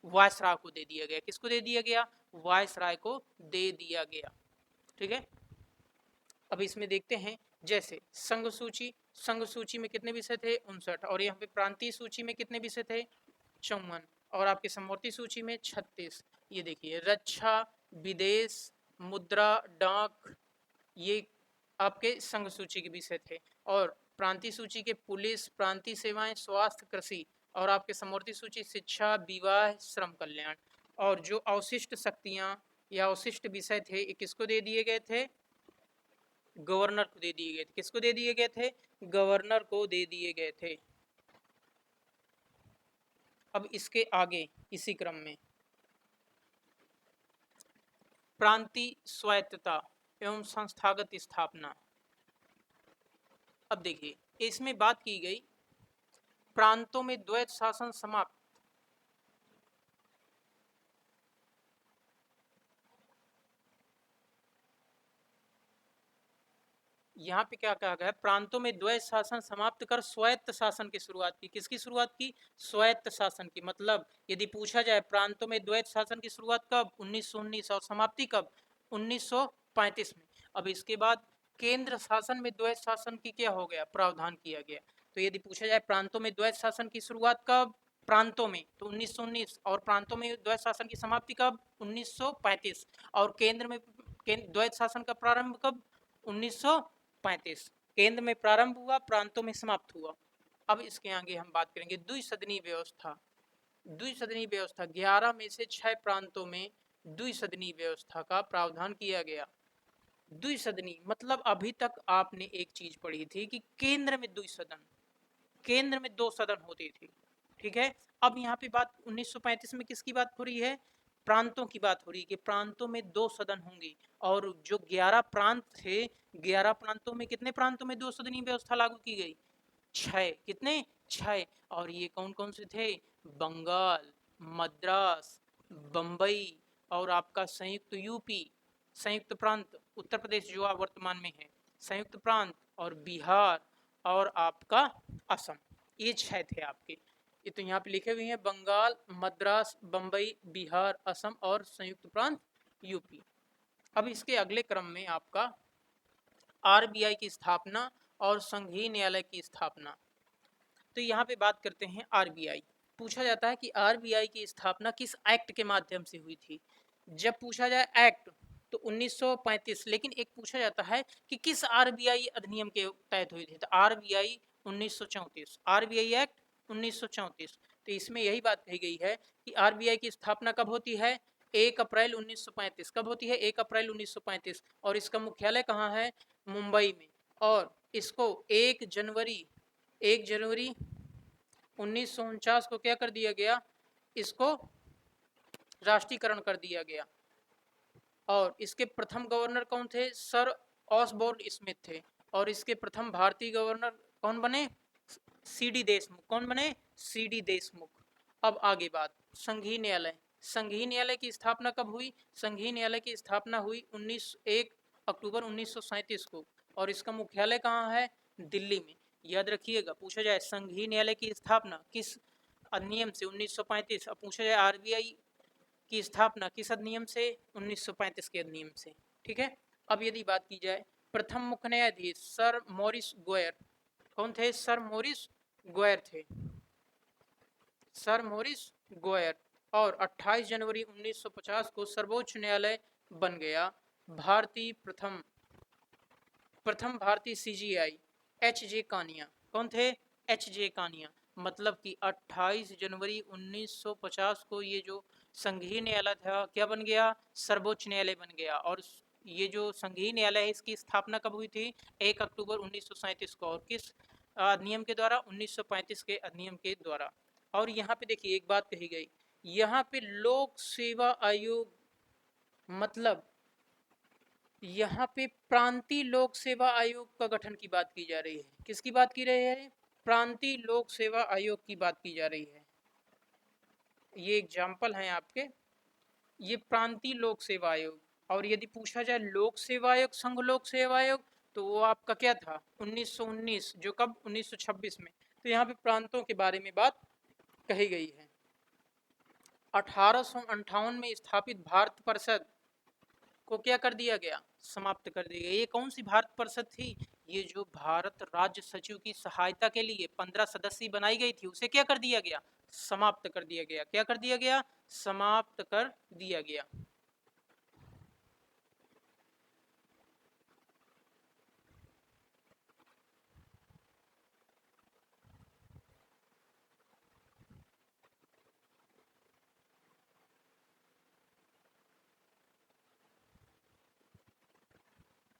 वायसराय को दे दिया गया। किसको दे दिया गया? वायसराय को दे दिया गया। ठीक है। अब इसमें देखते हैं, जैसे संघ सूची, संघ सूची में कितने विषय थे? 59। और यहाँ पे प्रांतीय सूची में कितने विषय थे? 54। और आपके समवर्ती सूची में 36। ये देखिए, रक्षा, विदेश, मुद्रा, डाक, ये आपके संघ सूची के विषय थे। और प्रांतीय सूची के पुलिस, प्रांतीय सेवाएं, स्वास्थ्य, कृषि। और आपके समवर्ती सूची शिक्षा, विवाह, श्रम कल्याण। और जो अवशिष्ट शक्तियां या अवशिष्ट विषय थे ये किसको दे दिए गए थे? गवर्नर को दे दिए गए थे। किसको दे दिए गए थे? गवर्नर को दे दिए गए थे। अब इसके आगे इसी क्रम में प्रांतीय स्वायत्तता एवं संस्थागत स्थापना। अब देखिए, इसमें बात की गई प्रांतों में द्वैत शासन समाप्त। यहाँ पे क्या कहा गया है? प्रांतों में द्वैत शासन समाप्त कर स्वायत्त शासन की शुरुआत की। किसकी शुरुआत की? स्वायत्त शासन की। मतलब यदि पूछा जाए प्रांतों में द्वैत शासन की शुरुआत कब? 1919। और समाप्ति कब? 1935 में। अब इसके बाद केंद्र शासन में द्वैत शासन की क्या हो गया? प्रावधान किया गया। तो यदि पूछा जाए प्रांतों में द्वैत शासन की शुरुआत कब? प्रांतों में, तो 1919। और प्रांतों में द्वैत शासन की समाप्ति कब? 1935। और केंद्र में द्वैत शासन का प्रारंभ कब? 1935। केंद्र में प्रारंभ हुआ, प्रांतों में समाप्त हुआ। अब इसके आगे हम बात करेंगे द्विसदनीय व्यवस्था। द्विसदनीय व्यवस्था 11 में से 6 प्रांतों में द्विसदनीय व्यवस्था का प्रावधान किया गया। द्विसदनीय मतलब अभी तक आपने एक चीज पढ़ी थी कि केंद्र में द्विसदन, केंद्र में 2 सदन होते थे। ठीक है। अब यहाँ पे बात 1935 में किसकी बात हो रही है? प्रांतों की बात हो रही है कि प्रांतों में 2 सदन होंगे। और जो 11 प्रांत थे, 11 प्रांतों में कितने प्रांतों में 2 सदनीय व्यवस्था लागू की गई? 6। कितने? 6। और ये कौन कौन से थे? बंगाल, मद्रास, बंबई और आपका संयुक्त यूपी, संयुक्त प्रांत उत्तर प्रदेश जो वर्तमान में है, संयुक्त प्रांत और बिहार और आपका असम, ये 6 थे आपके। ये तो यहाँ पे लिखे हुए हैं, बंगाल, मद्रास, बम्बई, बिहार, असम और संयुक्त प्रांत यूपी। अब इसके अगले क्रम में आपका आरबीआई की स्थापना और संघीय न्यायालय की स्थापना। तो यहाँ पे बात करते हैं आरबीआई। पूछा जाता है कि आरबीआई की स्थापना किस एक्ट के माध्यम से हुई थी। जब पूछा जाए एक्ट तो 1935, लेकिन एक पूछा जाता है कि किस आरबीआई अधिनियम के तहत हुई थी, तो आरबीआई 1934, आरबीआई एक्ट 1934। तो इसमें यही बात कही गई है कि आरबीआई की स्थापना कब होती है, 1 अप्रैल 1935। कब होती है, 1 अप्रैल 1935। और इसका मुख्यालय कहाँ है, मुंबई में। और इसको 1 जनवरी 1949 को क्या कर दिया गया, इसको राष्ट्रीयकरण कर दिया गया। और इसके प्रथम गवर्नर कौन थे, सर ऑसबोर्न स्मिथ थे। और इसके प्रथम भारतीय गवर्नर कौन बने, सीडी देशमुख। कौन बने, सीडी देशमुख। अब आगे बात, संघीय न्यायालय। संघीय न्यायालय की स्थापना कब हुई, संघीय न्यायालय की स्थापना हुई 1 अक्टूबर 1937 को। और इसका मुख्यालय कहाँ है, दिल्ली में। याद रखिएगा, पूछा जाए संघीय न्यायालय की स्थापना किस अधिनियम से, 1935। अब पूछा जाए आरबीआई की स्थापना किस अधिनियम से, 1935 के अधिनियम से। ठीक है। अब यदि बात की जाए, प्रथम मुख्य न्यायाधीश सर मॉरिस गोयर। कौन थे, सर मॉरिस गोयर थे, सर मॉरिस गोयर। और 28 जनवरी 1950 को सर्वोच्च न्यायालय बन गया। भारतीय प्रथम भारतीय सीजीआई एच जे कानिया। कौन थे, एच जे कानिया। मतलब कि 28 जनवरी 1950 को ये जो संघीय न्यायालय था क्या बन गया, सर्वोच्च न्यायालय बन गया। और ये जो संघीय न्यायालय है इसकी स्थापना कब हुई थी, 1 अक्टूबर 1937 को। और किस अधिनियम के द्वारा, 1935 के अधिनियम के द्वारा। और यहाँ पे देखिए एक बात कही गई, यहाँ पे लोक सेवा आयोग, मतलब यहाँ पे प्रांतीय लोक सेवा आयोग का गठन की बात की जा रही है। किसकी बात की रही है, प्रांतीय लोक सेवा आयोग की बात की जा रही है। ये एग्जाम्पल हैं आपके, ये प्रांतीय लोक सेवा आयोग। और यदि पूछा जाए लोक सेवा आयोग, संघ लोक सेवा आयोग, तो वो आपका क्या था, 1919, जो कब, 1926 में। तो यहाँ पे प्रांतों के बारे में बात कही गई है। 1858 में स्थापित भारत परिषद को क्या कर दिया गया, समाप्त कर दिया गया। ये कौन सी भारत परिषद थी, ये जो भारत राज्य सचिव की सहायता के लिए 15 सदस्य बनाई गई थी, उसे क्या कर दिया गया, समाप्त कर दिया गया। क्या कर दिया गया, समाप्त कर दिया गया।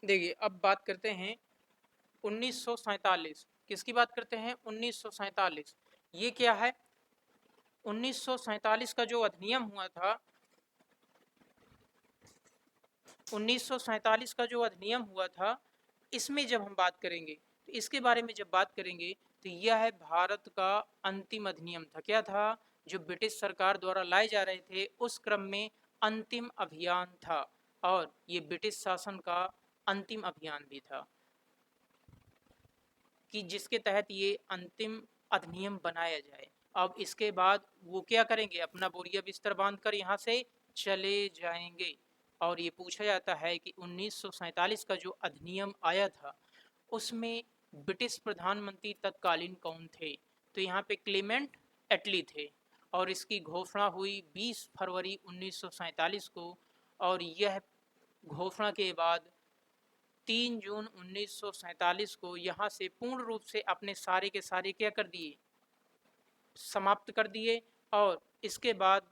देखिए अब बात करते हैं 1947। किसकी बात करते हैं, 1947। ये क्या है, 1947 का जो अधिनियम हुआ था, 1947 का जो अधिनियम हुआ था, इसमें जब हम बात करेंगे तो इसके बारे में जब बात करेंगे तो यह है भारत का अंतिम अधिनियम था। क्या था, जो ब्रिटिश सरकार द्वारा लाए जा रहे थे उस क्रम में अंतिम अभियान था। और ये ब्रिटिश शासन का अंतिम अभियान भी था कि जिसके तहत ये अंतिम अधिनियम बनाया जाए। अब इसके बाद वो क्या करेंगे, अपना बोरिया बिस्तर बांधकर यहाँ से चले जाएंगे। और ये पूछा जाता है कि 1947 का जो अधिनियम आया था उसमें ब्रिटिश प्रधानमंत्री तत्कालीन कौन थे, तो यहाँ पे क्लेमेंट एटली थे। और इसकी घोषणा हुई 20 फरवरी 1947 को। और यह घोषणा के बाद 3 जून 1947 को यहाँ से पूर्ण रूप से अपने सारे के सारे क्या कर दिए, समाप्त कर दिए। और इसके बाद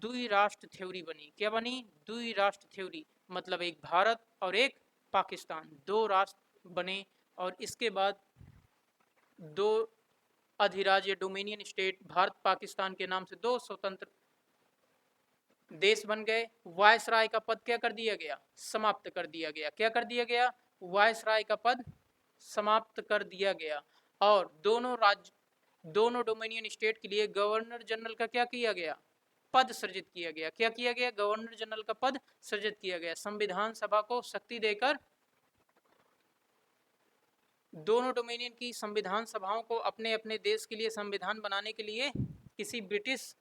द्विराष्ट्र थ्योरी बनी। क्या बनी, द्विराष्ट्र थ्योरी, मतलब एक भारत और एक पाकिस्तान, दो राष्ट्र बने। और इसके बाद दो अधिराज्य डोमिनियन स्टेट, भारत पाकिस्तान के नाम से दो स्वतंत्र देश बन गए। वायसराय का पद क्या कर दिया गया, समाप्त कर दिया गया। क्या कर दिया गया, वायसराय का पद समाप्त कर दिया गया। और दोनों डोमिनियन स्टेट के लिए गवर्नर जनरल का क्या किया गया, पद सृजित किया गया। क्या किया गया, गवर्नर जनरल का पद सृजित किया गया। संविधान सभा को शक्ति देकर दोनों डोमिनियन की संविधान सभाओं को अपने अपने देश के लिए संविधान बनाने के लिए किसी ब्रिटिश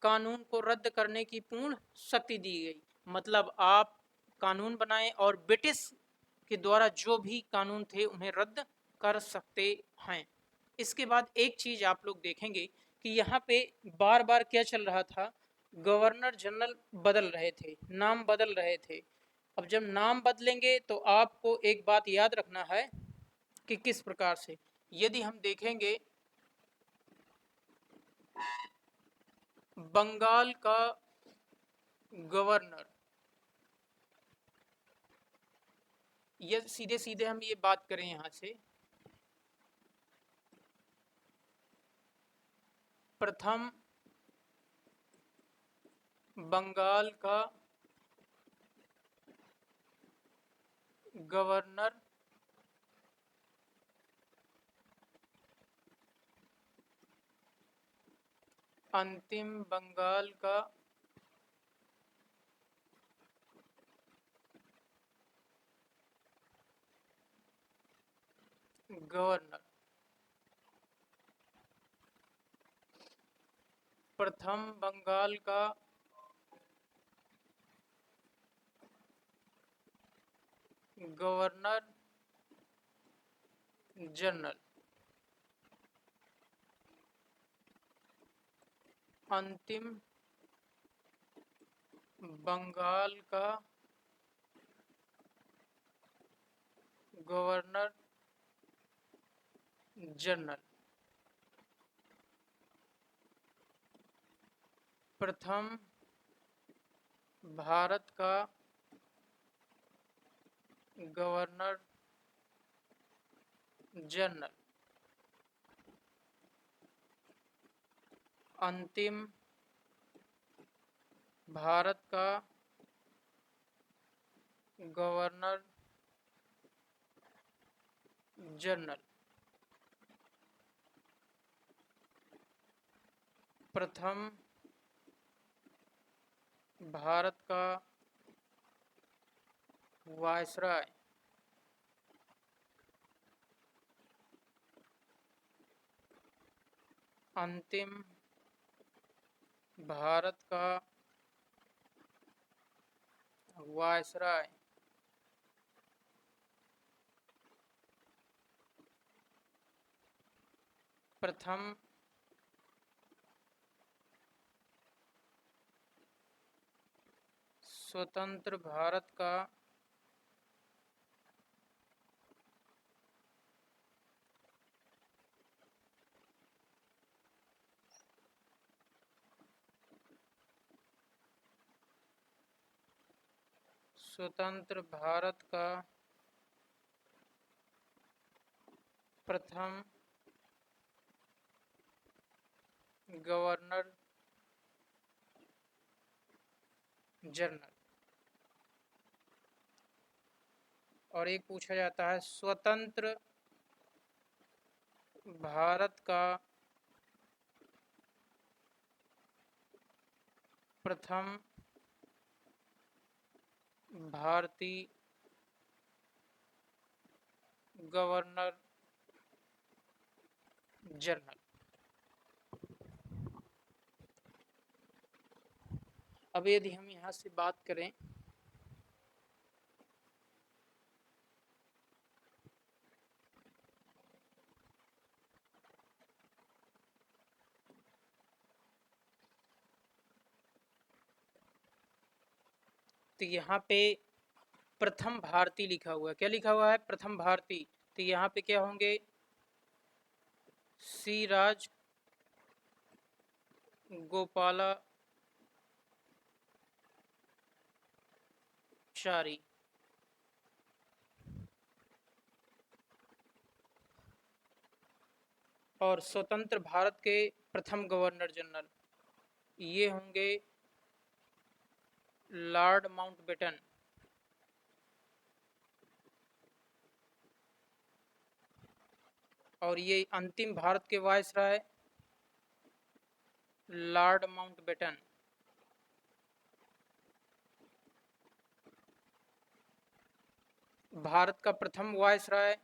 कानून को रद्द करने की पूर्ण शक्ति दी गई। मतलब आप कानून बनाएं और ब्रिटिश के द्वारा जो भी कानून थे उन्हें रद्द कर सकते हैं। इसके बाद एक चीज आप लोग देखेंगे कि यहाँ पे बार बार क्या चल रहा था, गवर्नर जनरल बदल रहे थे, नाम बदल रहे थे। अब जब नाम बदलेंगे तो आपको एक बात याद रखना है कि किस प्रकार से, यदि हम देखेंगे बंगाल का गवर्नर, ये सीधे सीधे हम ये बात करें यहां से, प्रथम बंगाल का गवर्नर अंतिम बंगाल का गवर्नर, प्रथम बंगाल का गवर्नर जनरल, अंतिम बंगाल का गवर्नर जनरल, प्रथम भारत का गवर्नर जनरल, अंतिम भारत का गवर्नर जनरल, प्रथम भारत का वायसराय, अंतिम भारत का वायसराय, प्रथम स्वतंत्र भारत का स्वतंत्र भारत का प्रथम गवर्नर जनरल। और एक पूछा जाता है स्वतंत्र भारत का प्रथम भारतीय गवर्नर जनरल। अब यदि हम यहाँ से बात करें तो यहाँ पे प्रथम भारतीय लिखा हुआ है, क्या लिखा हुआ है, प्रथम भारतीय। तो यहाँ पे क्या होंगे, सी राज गोपालाचारी, और स्वतंत्र भारत के प्रथम गवर्नर जनरल ये होंगे लॉर्ड माउंटबेटन। और ये अंतिम भारत के वायसराय लॉर्ड माउंटबेटन। भारत का प्रथम वायसराय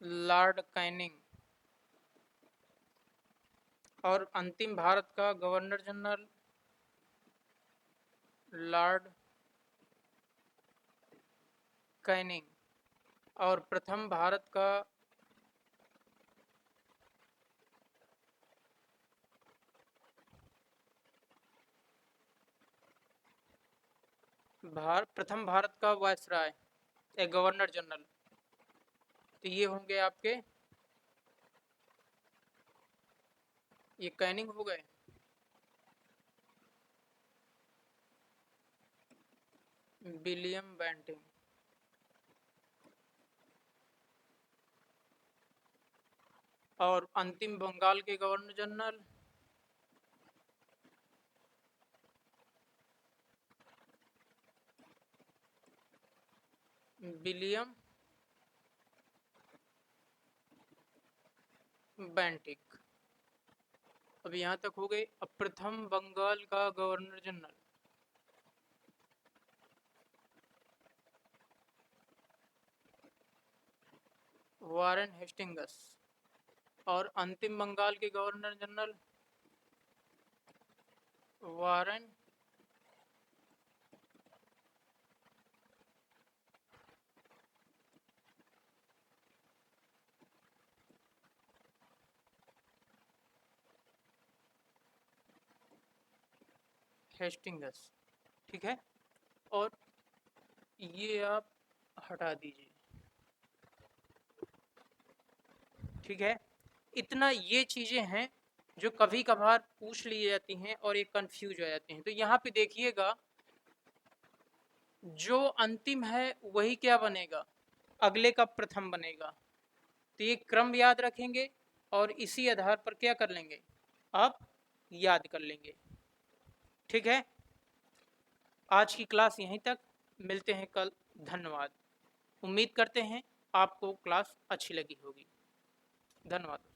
लॉर्ड कैनिंग। और अंतिम भारत का गवर्नर जनरल लॉर्ड कैनिंग। और प्रथम भारत का प्रथम भारत का वायसराय ए गवर्नर जनरल, तो ये होंगे आपके, ये कैनिंग हो गए। William Bentinck. और अंतिम बंगाल के गवर्नर जनरल विलियम बेंटिक। अब यहाँ तक हो गए। अब प्रथम बंगाल का गवर्नर जनरल वारेन हेस्टिंगस। और अंतिम बंगाल के गवर्नर जनरल वारेन हेस्टिंगस। ठीक है, और ये आप हटा दीजिए। ठीक है, इतना ये चीज़ें हैं जो कभी कभार पूछ ली जाती हैं और ये कंफ्यूज हो जाती हैं। तो यहाँ पे देखिएगा, जो अंतिम है वही क्या बनेगा, अगले का प्रथम बनेगा। तो ये क्रम याद रखेंगे और इसी आधार पर क्या कर लेंगे, आप याद कर लेंगे। ठीक है, आज की क्लास यहीं तक, मिलते हैं कल। धन्यवाद। उम्मीद करते हैं आपको क्लास अच्छी लगी होगी। धन्यवाद।